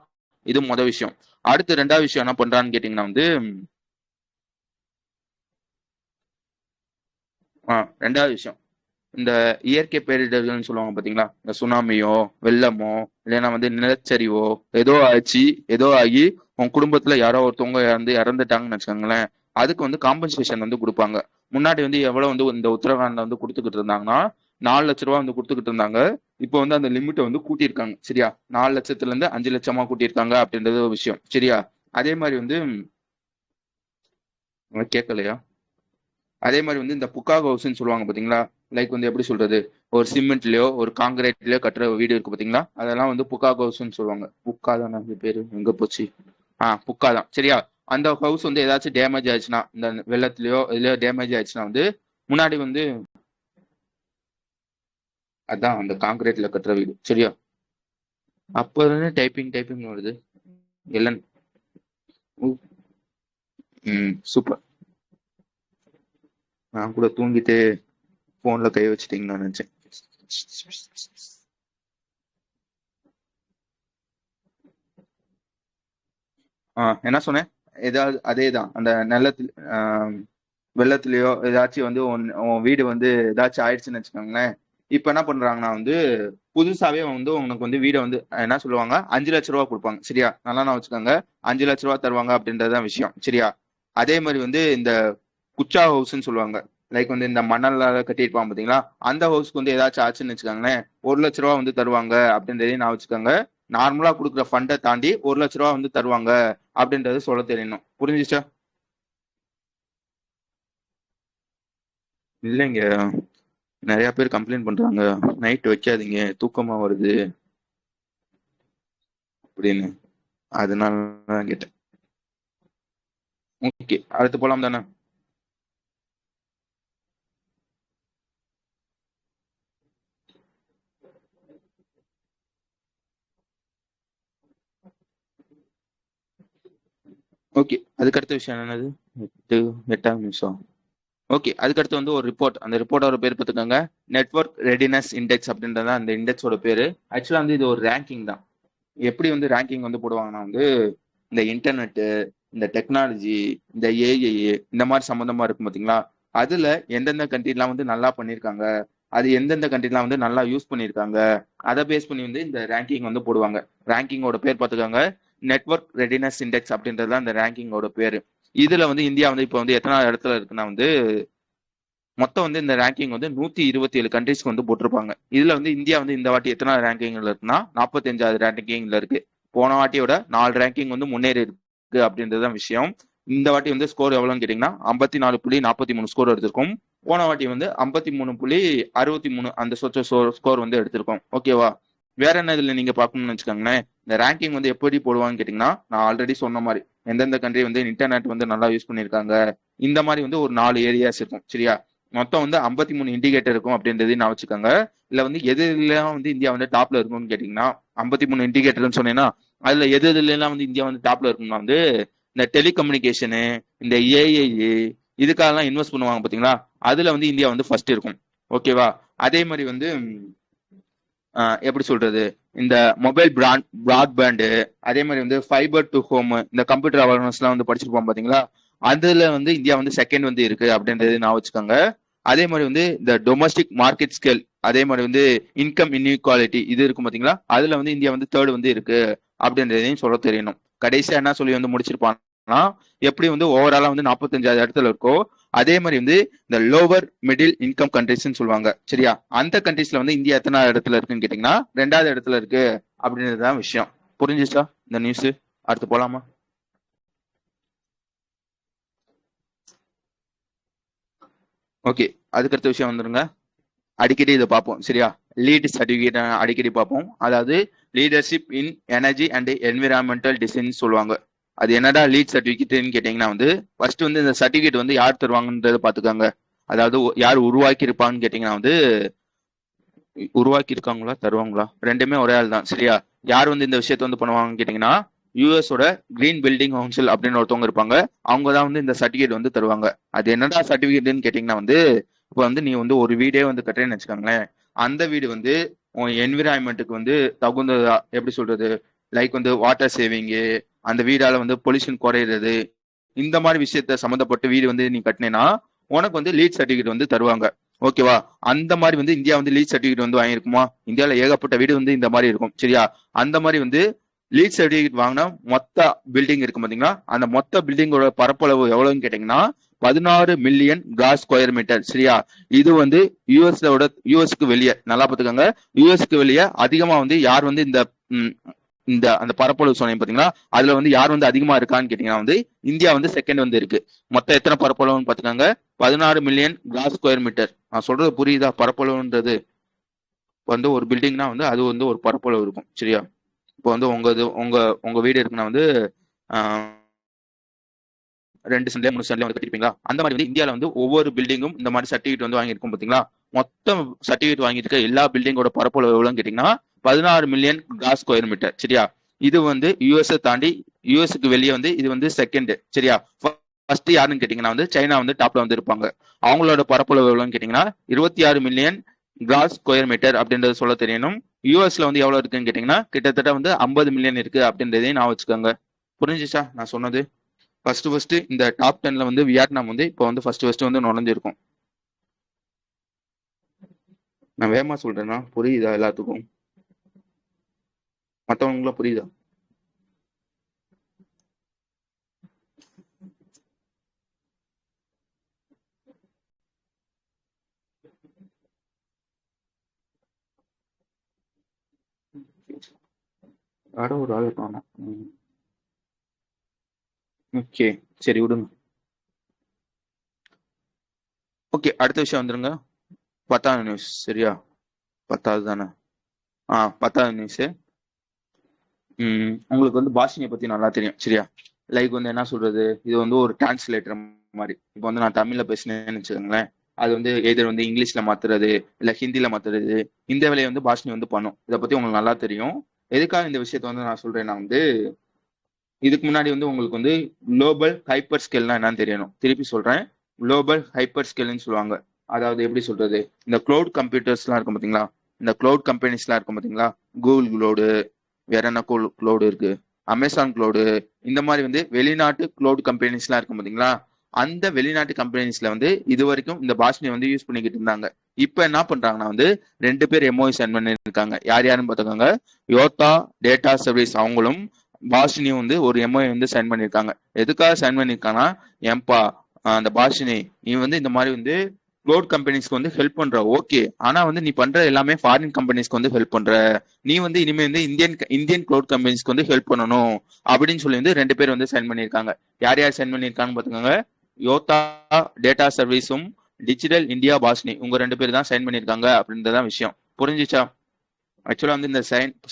இது முதல் விஷயம். அடுத்து 2வது விஷயம் என்ன பண்றான்னு கேட்டீங்கன்னா வந்து 2வது விஷயம் இந்த இயற்கை பேரிடர்கள்னு சொல்லுவாங்க பாத்தீங்களா, இந்த சுனாமியோ வெள்ளமோ இல்லைன்னா வந்து நிலச்சரிவோ ஏதோ ஆகி உன் குடும்பத்துல யாரோ ஒருத்தவங்க இறந்துட்டாங்கன்னு வச்சுக்கோங்களேன், அதுக்கு வந்து காம்பன்சேஷன் வந்து கொடுப்பாங்க. முன்னாடி வந்து எவ்வளவு வந்து இந்த உத்தரகாண்ட்ல வந்து கொடுத்துக்கிட்டு இருந்தாங்கன்னா 4 லட்ச ரூபா வந்து கொடுத்துக்கிட்டு இருந்தாங்க. இப்போ வந்து அந்த லிமிட்டை வந்து கூட்டியிருக்காங்க. சரியா? 4 லட்சத்துல இருந்து 5 லட்சமா கூட்டியிருக்காங்க அப்படின்றது ஒரு விஷயம். சரியா? அதே மாதிரி வந்து கேட்கலையா? அதே மாதிரி வந்து இந்த புக்கா ஹவுஸ்ன்னு சொல்லுவாங்க பாத்தீங்களா, லைக் வந்து எப்படி சொல்றது, ஒரு சிமெண்ட்லயோ ஒரு காங்கிரீட்லயோ கட்டுற வீடு இருக்கு பாத்தீங்களா, அதெல்லாம் வந்து புக்கா ஹவுஸ்ன்னு சொல்லுவாங்க. புக்கா தானே அது பேரு, எங்க போச்சு? புக்கா தான். சரியா? அந்த ஹவுஸ் வந்து ஏதாச்சும் டேமேஜ் ஆயிடுச்சுன்னா, இந்த வெள்ளத்திலயோ இதுலயோ டேமேஜ் ஆயிடுச்சுன்னா வந்து முன்னாடி வந்து அதான் அந்த காங்கிரீட்ல கட்டுற வீடு. சரியா? அப்ப இருந்து டைப்பிங் வருது. எல்லன். சூப்பர். நான் கூட தூங்கிட்டு போன்ல கை வச்சுட்டீங்கன்னு நினைச்சேன். என்ன சொன்னேன்? ஏதாவது அதேதான் அந்த நிலத்துல வெள்ளத்திலயோ ஏதாச்சும் வந்து உன் வீடு வந்து ஏதாச்சும் ஆயிடுச்சுன்னு வச்சுக்கோங்களேன். இப்ப என்ன பண்றாங்கன்னா வந்து புதுசாவே வந்து உனக்கு வந்து வீடை வந்து என்ன சொல்லுவாங்க, 5 லட்ச ரூபா கொடுப்பாங்க. சரியா? நல்லா நான் வச்சுக்கோங்க, 5 லட்ச ரூபா தருவாங்க அப்படின்றதுதான் விஷயம். சரியா? அதே மாதிரி வந்து இந்த குச்சா ஹவுஸ்ன்னு சொல்லுவாங்க, லைக் வந்து இந்த மணல்ல கட்டியிருப்பாங்க பாத்தீங்களா, அந்த ஹவுஸ்க்கு வந்து ஏதாச்சும் ஆச்சுன்னு வச்சுக்கோங்களேன், 1 லட்ச ரூபா வந்து தருவாங்க அப்படின்றதையும் நான் வச்சுக்கோங்க. நார்மலா கொடுக்குற ஃபண்டை தாண்டி 1 லட்ச ரூபா வந்து தருவாங்க அப்படின்றது சொல்ல தெரியணும். புரிஞ்சுச்சா? இல்லைங்க, நிறைய பேர் கம்ப்ளைண்ட் பண்றாங்க, நைட் வைக்காதீங்க தூக்கமா வருது அப்படின்னு. அதனால தான் கேட்டேன். ஓகே, அடுத்து போலாம் தானே? ஓகே, அதுக்கு அடுத்த விஷயம் என்னது? 8வது நிமிஷம். ஓகே, அதுக்கடுத்து வந்து ஒரு ரிப்போர்ட். அந்த ரிப்போர்ட்டோட பேர் பார்த்துக்கோங்க, நெட்வொர்க் ரெடினஸ் இண்டெக்ஸ் அப்படின்றத அந்த இண்டெக்ஸோட பேரு. ஆக்சுவலா வந்து இது ஒரு ரேங்கிங் தான். எப்படி வந்து ரேங்கிங் வந்து போடுவாங்கன்னா வந்து இந்த இன்டர்நெட்டு, இந்த டெக்னாலஜி, இந்த ஏஐ இந்த மாதிரி சம்மந்தமா இருக்கும் பாத்தீங்களா, அதுல எந்தெந்த கண்ட்ரிலாம் வந்து நல்லா பண்ணியிருக்காங்க, அது எந்தெந்த கண்ட்ரிலாம் வந்து நல்லா யூஸ் பண்ணியிருக்காங்க, அதை பேஸ் பண்ணி வந்து இந்த ரேங்கிங் வந்து போடுவாங்க. ரேங்கிங்கோட பேர் பார்த்துக்கோங்க, நெட்வொர்க் ரெடினஸ் இண்டெக்ஸ் அப்படின்றது தான் இந்த ரேங்கிங்கோட பேரு. இதுல வந்து இந்தியா வந்து இப்போ வந்து எத்தனாவது இடத்துல இருக்குன்னா வந்து மொத்தம் வந்து இந்த ரேங்கிங் வந்து 127 கண்ட்ரிஸ்க்கு வந்து போட்டிருப்பாங்க. இதுல வந்து இந்தியா வந்து இந்த வாட்டி எத்தனை ரேங்கிங்ல இருக்குன்னா 45வது ரேங்கிங்ல இருக்கு. போன வாட்டியோட 4 ரேங்கிங் வந்து முன்னேறி இருக்கு அப்படின்றதுதான் விஷயம். இந்த வாட்டி வந்து ஸ்கோர் எவ்வளவுன்னு கேட்டீங்கன்னா 54.43 ஸ்கோர் எடுத்திருக்கும். போன வாட்டி வந்து 53.63 அந்த ஸ்கோர் வந்து எடுத்திருக்கோம். ஓகேவா? வேற என்ன இதுல நீங்க பாக்கணும்னு வச்சுக்கோங்களேன், இந்த ரேங்கிங் வந்து எப்படி போடுவாங்கன்னு கேட்டீங்கன்னா நான் ஆல்ரெடி சொன்ன மாதிரி எந்தெந்த கண்ட்ரி வந்து இன்டர்நெட் வந்து நல்லா யூஸ் பண்ணிருக்காங்க, இந்த மாதிரி வந்து ஒரு 4 ஏரியாஸ் இருக்கும். சரியா? மொத்தம் வந்து 53 இண்டிகேட்டர் இருக்கும் அப்படின்றதையும் நான் வச்சுக்கோங்க. இல்ல வந்து எது எல்லாம் வந்து இந்தியா வந்து டாப்ல இருக்கும்னு கேட்டீங்கன்னா 53 இண்டிகேட்டர்னு சொன்னீங்கன்னா அதுல எது எதுலாம் வந்து இந்தியா வந்து டாப்ல இருக்கும்னா வந்து இந்த டெலிகம்யூனிகேஷனு, இந்த ஏஐ இதுக்காகலாம் இன்வெஸ்ட் பண்ணுவாங்க பாத்தீங்களா, அதுல வந்து இந்தியா வந்து ஃபர்ஸ்ட் இருக்கும். ஓகேவா? அதே மாதிரி வந்து எப்படி சொல்றது, இந்த மொபைல் பிராட்பேண்டு, அதே மாதிரி வந்து ஃபைபர் டு ஹோம், இந்த கம்ப்யூட்டர் அவேர்னஸ் எல்லாம் வந்து படிச்சிருப்போம் பாத்தீங்களா, அதுல வந்து இந்தியா வந்து செகண்ட் வந்து இருக்கு அப்படின்றது நான் வச்சுக்கோங்க. அதே மாதிரி வந்து இந்த டொமஸ்டிக் மார்க்கெட் ஸ்கேல், அதே மாதிரி வந்து இன்கம் இன்இக்வாலிட்டி இது இருக்கும் பாத்தீங்களா, அதுல வந்து இந்தியா வந்து தேர்ட் வந்து இருக்கு அப்படின்றதையும் சொல்ல தெரியணும். கடைசியா என்ன சொல்லி வந்து முடிச்சிருப்பாங்கன்னா, எப்படி வந்து ஓவராலா வந்து 45வது இடத்துல இருக்கோ அதே மாதிரி வந்து இந்த லோவர் மிடில் இன்கம் கண்ட்ரிஸ்ன்னு சொல்லுவாங்க. சரியா? அந்த கண்ட்ரிஸ்ல வந்து இந்தியா எத்தனாவது இடத்துல இருக்குன்னு கேட்டீங்கன்னா 2வது இடத்துல இருக்கு அப்படின்றதுதான் விஷயம். புரிஞ்சுச்சா இந்த நியூஸ்? அடுத்து போலாமா? ஓகே, அதுக்கடுத்த விஷயம் வந்துருங்க. அடிக்கடி இதை பார்ப்போம். சரியா? லீட் சர்டிபிகேட் அடிக்கடி பார்ப்போம். அதாவது leadership in energy and environmental design சொல்லுவாங்க. அது என்னடா லீட் சர்டிபிகேட்னு கேட்டீங்கன்னா வந்து ஃபர்ஸ்ட் வந்து இந்த சர்டிபிகேட் வந்து யார் தருவாங்கன்றத பாத்துக்காங்க. அதாவது யார் உருவாக்கி இருப்பான்னு கேட்டீங்கன்னா வந்து உருவாக்கி இருக்காங்களா தருவாங்களா ரெண்டுமே ஒரே ஆள் தான். சரியா? யார் வந்து இந்த விஷயத்த வந்து பண்ணுவாங்கன்னு கேட்டீங்கன்னா யூஎஸோட கிரீன் பில்டிங் கவுன்சில் அப்படின்னு ஒருத்தவங்க இருப்பாங்க. அவங்க தான் வந்து இந்த சர்டிபிகேட் வந்து தருவாங்க. அது என்னடா சர்டிபிகேட்னு கேட்டீங்கன்னா வந்து இப்போ வந்து நீ வந்து ஒரு வீடே வந்து கட்டுறேன்னு வச்சுக்கோங்களேன். அந்த வீடு வந்து உன் என்விரான்மெண்ட்டுக்கு வந்து தகுந்ததா, எப்படி சொல்றது, லைக் வந்து வாட்டர் சேவிங்கு, அந்த வீடால வந்து பொல்யூஷன் குறையிறது, இந்த மாதிரி விஷயத்த சம்மந்தப்பட்ட வீடு வந்து நீ கட்டினேன்னா உனக்கு வந்து லீட் சர்டிபிகேட் வந்து தருவாங்க. ஓகேவா? அந்த மாதிரி வந்து இந்தியா வந்து லீட் சர்டிபிகேட் வந்து வாங்கியிருக்குமா? இந்தியாவில் ஏகப்பட்ட வீடு வந்து இந்த மாதிரி இருக்கும். சரியா? அந்த மாதிரி வந்து லீட் சர்டிபிகேட் வாங்கினா மொத்த பில்டிங் இருக்கு பாத்தீங்களா, அந்த மொத்த பில்டிங்கோட பரப்பளவு எவ்வளவுன்னு கேட்டீங்கன்னா 16 மில்லியன் கிராஸ் ஸ்கொயர் மீட்டர். சரியா? இது வந்து யூஎஸ்க்கு வெளியே நல்லா பாத்துக்கோங்க. யூஎஸ்க்கு வெளியே அதிகமா வந்து யார் வந்து இந்த இந்த அந்த பரப்பளவு சொன்னீங்க பாத்தீங்களா, அதுல வந்து யார் வந்து அதிகமா இருக்கான்னு கேட்டீங்கன்னா வந்து இந்தியா வந்து செகண்ட் வந்து இருக்கு. மொத்தம் எத்தனை பரப்பளவுன்னு பாத்துக்காங்க? 16 மில்லியன் கிராஸ் ஸ்கொயர் மீட்டர். நான் சொல்றது புரியுதா? பரப்பளவுன்றது வந்து ஒரு பில்டிங்னா வந்து அது வந்து ஒரு பரப்பளவு இருக்கும். சரியா? இப்போ வந்து உங்க உங்க வீடு இருக்குன்னா வந்து 2 சென்ட்ல 3 சென்ட்ல வந்து கட்டிருப்பீங்களா? அந்த மாதிரி வந்து இந்தியாவில் வந்து ஒவ்வொரு பில்டிங்கும் இந்த மாதிரி சர்டிஃபிகேட் வந்து வாங்கியிருக்கும் பாத்தீங்களா? மொத்தம் சர்டிஃபிகேட் வாங்கியிருக்க எல்லா பில்டிங்கோட பரப்பளவு எவ்வளவுன்னு கேட்டீங்கன்னா 16 மில்லியன் கிராஸ் ஸ்கொயர் மீட்டர். சரியா? இது வந்து யூஎஸ் தாண்டி யூஎஸ்க்கு வெளியே வந்து இது வந்து செகண்ட். சரியா? ஃபர்ஸ்ட் யாருன்னு கேட்டீங்கன்னா வந்து சைனா வந்து டாப்ல வந்து இருப்பாங்க. அவங்களோட பரப்பளவு எவ்வளவுன்னு கேட்டீங்கன்னா 26 மில்லியன் கிராஸ் ஸ்கொயர் மீட்டர் அப்படின்றது சொல்ல தெரியணும். யூஎஸ்ல வந்து எவ்வளவு இருக்குன்னு கேட்டீங்கன்னா கிட்டத்தட்ட வந்து 50 மில்லியன் இருக்கு அப்படின்றதையும் நான் வச்சுக்கோங்க. புரிஞ்சுச்சா நான் சொன்னது? ஃபர்ஸ்ட் இந்த டாப் 10ல வந்து வியட்நாம் வந்து இப்போ வந்து ஃபர்ஸ்ட் வந்து நுழைஞ்சிருக்கும். நான் வேகமா சொல்றேன்னா புரியுதா எல்லாத்துக்கும்? மற்றவங்களும் புரியுதா? யாரோ ஒரு ஆள் காணோம். ஓகே, சரி விடுங்க. ஓகே, அடுத்த விஷயம் வந்துருங்க. 10வது நியூஸ். சரியா? 10வது தானே? 10வது நியூஸ். உங்களுக்கு வந்து பாஷினியை பத்தி நல்லா தெரியும். சரியா? லைக் வந்து என்ன சொல்றது, இது வந்து ஒரு டிரான்ஸ்லேட்டர் மாதிரி. இப்போ வந்து நான் தமிழ்ல பேசினேன்னு வச்சுக்கோங்களேன், அது வந்து எதிர் வந்து இங்கிலீஷ்ல மாத்துறது இல்ல ஹிந்தில மாத்துறது, இந்த வேலையை வந்து பாஷினி வந்து பண்ணும். இதை பத்தி உங்களுக்கு நல்லா தெரியும். எதுக்காக இந்த விஷயத்த வந்து நான் சொல்றேன்னா வந்து இதுக்கு முன்னாடி வந்து உங்களுக்கு வந்து குளோபல் ஹைப்பர் ஸ்கேல்னா என்னன்னு தெரியணும். திருப்பி சொல்றேன், குளோபல் ஹைப்பர் ஸ்கேல்னு சொல்லுவாங்க. அதாவது எப்படி சொல்றது, இந்த கிளவுட் கம்ப்யூட்டர்ஸ்லாம் இருக்கும் பாத்தீங்களா, இந்த கிளவுட் கம்பெனிஸ்லாம் இருக்கும் பாத்தீங்களா, கூகுள் கிளவுடு, வேற என்ன கிளவுடு இருக்கு, அமேசான் கிளவுடு, இந்த மாதிரி வந்து வெளிநாட்டு கிளவுட் கம்பெனிஸ்லாம் இருக்கும் பாத்தீங்களா, அந்த வெளிநாட்டு கம்பெனிஸ்ல வந்து இது வரைக்கும் இந்த பாஷினியை வந்து யூஸ் பண்ணிக்கிட்டு இருந்தாங்க. இப்ப என்ன பண்றாங்கன்னா வந்து 2 பேர் எம்ஓஐ சைன் பண்ணிருக்காங்க. யார் யாருன்னு பாத்துக்கோங்க. யோட்டா டேட்டா சர்வீஸ் அவங்களும் பாஷினியும் வந்து ஒரு எம்ஓஐ வந்து சைன் பண்ணிருக்காங்க. எதுக்காக சைன் பண்ணிருக்காங்கன்னா, ஏன்பா அந்த பாஷினி நீ வந்து இந்த மாதிரி வந்து க்ளவுட் கம்பெனிஸ்க்கு வந்து ஹெல்ப் பண்ற, ஓகே, ஆனா வந்து நீ பண்ற எல்லாமே ஃபாரின் கம்பெனிஸ்க்கு வந்து ஹெல்ப் பண்ற, நீ வந்து இனிமே வந்து இந்தியன் க்ளவுட் கம்பெனிஸ்க்கு வந்து ஹெல்ப் பண்ணணும் அப்படின்னு சொல்லி வந்து 2 பேர் வந்து சைன் பண்ணிருக்காங்க. யார் யார் சைன் பண்ணிருக்காங்கன்னு பாத்துக்கோங்க. யோத்தா டேட்டா சர்வீஸும் டிஜிட்டல் இந்தியா பாஷினி உங்க 2 பேர் தான் சைன் பண்ணிருக்காங்க அப்படின்றதான் விஷயம். புரிஞ்சுச்சா? ஆக்சுவலா வந்து இந்த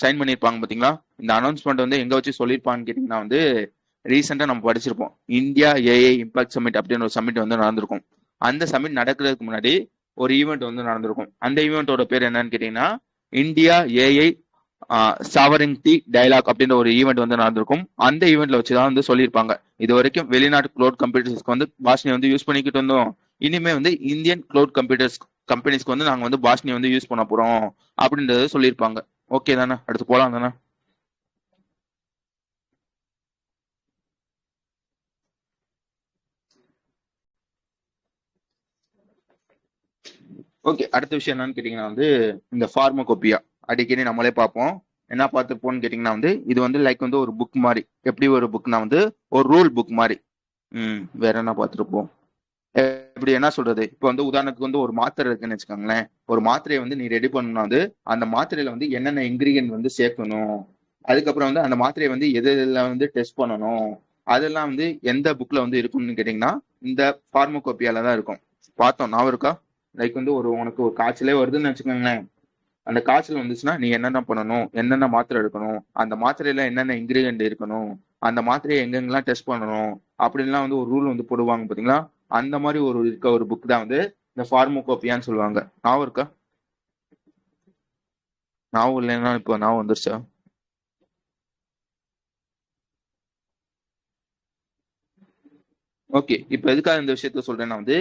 சைன் பண்ணிருப்பாங்க பாத்தீங்களா, இந்த அனௌன்ஸ்மெண்ட் வந்து எங்க வச்சு சொல்லியிருப்பான்னு கேட்டீங்கன்னா வந்து ரீசெண்டா நம்ம படிச்சிருப்போம், இந்தியா ஏஐ இம்பாக்ட் சமிட் அப்படின்னு ஒரு சமிட் வந்து நடந்திருக்கும். அந்த சமிட் நடக்கிறதுக்கு முன்னாடி ஒரு ஈவெண்ட் வந்து நடந்திருக்கும். அந்த ஈவெண்ட்டோட பேர் என்னன்னு கேட்டீங்கன்னா இந்தியா ஏஐ சாவரின்டி டயலாக் அப்படின்ற ஒரு ஈவெண்ட் வந்து நடந்திருக்கும். அந்த ஈவெண்ட்ல வச்சுதான் வந்து சொல்லியிருப்பாங்க, இது வரைக்கும் வெளிநாட்டு க்ளவுட் கம்ப்யூட்டர்ஸ்க்கு வந்து பாஷினி வந்து யூஸ் பண்ணிக்கிட்டு இருந்தோம், இனிமே வந்து இந்தியன் க்ளவுட் கம்பெனிஸ்க்கு வந்து நாங்க வந்து பாஷினி வந்து யூஸ் பண்ண போறோம் அப்படின்றத சொல்லியிருப்பாங்க. ஓகே தானே? அடுத்து போலாம் தானே? ஓகே, அடுத்த விஷயம் என்னன்னு கேட்டீங்கன்னா வந்து இந்த ஃபார்மகோபியா அடிக்கடி நம்மளே பார்ப்போம். என்ன பார்த்துருப்போம்னு கேட்டிங்கன்னா வந்து இது வந்து லைக் வந்து ஒரு புக் மாதிரி. எப்படி ஒரு புக்னா வந்து ஒரு ரூல் புக் மாதிரி. வேற என்ன பார்த்துருப்போம்? எப்படி என்ன சொல்றது, இப்போ வந்து உதாரணத்துக்கு வந்து ஒரு மாத்திரை இருக்குன்னு வச்சுக்கோங்களேன். ஒரு மாத்திரையை வந்து நீ ரெடி பண்ணணும்னா வந்து அந்த மாத்திரையில வந்து என்னென்ன இன்கிரீடியன்ட் வந்து சேர்க்கணும், அதுக்கப்புறம் வந்து அந்த மாத்திரையை வந்து எதுல வந்து டெஸ்ட் பண்ணணும், அதெல்லாம் வந்து எந்த புக்ல வந்து இருக்கும்னு கேட்டிங்கன்னா இந்த ஃபார்மகோப்பியால தான் இருக்கும். பார்த்தோம் ஞாபகம் இருக்கா? லைக் வந்து உனக்கு ஒரு காய்ச்சலே வருதுன்னு வச்சுக்கோங்களேன். அந்த காய்ச்சல் வந்துச்சுன்னா நீ என்னென்ன பண்ணணும், என்னென்ன மாத்திரை எடுக்கணும், அந்த மாத்திரையில என்னென்ன இன்கிரீடியன்ட் இருக்கணும், அந்த மாத்திரையை எங்கெங்கெல்லாம் டெஸ்ட் பண்ணணும் அப்படின்லாம் வந்து ஒரு ரூல் வந்து போடுவாங்க பாத்தீங்களா. அந்த மாதிரி இருக்க ஒரு புக் தான் வந்து இந்த ஃபார்மகோப்பியான்னு சொல்லுவாங்க. ஞாபகம் இருக்கா? ஞாபகம் இல்லைன்னா இப்போ ஞாபகம் வந்துருச்சா? ஓகே, இப்போ எதுக்காக இந்த விஷயத்த சொல்றேன்னா வந்து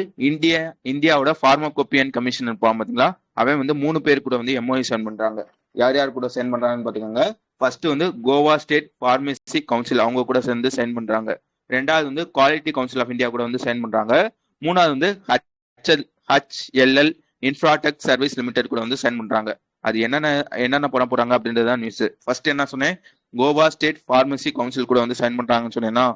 இந்தியாவோட ஃபார்மகோப்பியன் கமிஷன் இருப்பான் பாத்தீங்களா, அவன் வந்து 3 பேர் கூட வந்து எம்ஓஐ சைன் பண்றாங்க. யார் யார் கூட சைன் பண்றாங்கன்னு பாத்துக்கோங்க. ஃபர்ஸ்ட் வந்து கோவா ஸ்டேட் பார்மசி கவுன்சில் அவங்க கூட சேர்ந்து சைன் பண்றாங்க. ரெண்டாவது வந்து குவாலிட்டி கவுன்சில் ஆஃப் இந்தியா கூட வந்து சைன் பண்றாங்க. மூணாவது வந்து HLL இன்ஃப்ராடெக் சர்வீஸ் லிமிடெட் கூட வந்து சைன் பண்றாங்க. அது என்னென்ன என்னென்ன பண்ண போறாங்க அப்படின்றதான் நியூஸ். ஃபர்ஸ்ட் என்ன சொன்னேன், கோவா ஸ்டேட் பார்மசி கவுன்சில் கூட வந்து சைன் பண்றாங்கன்னு சொன்னேன்னா,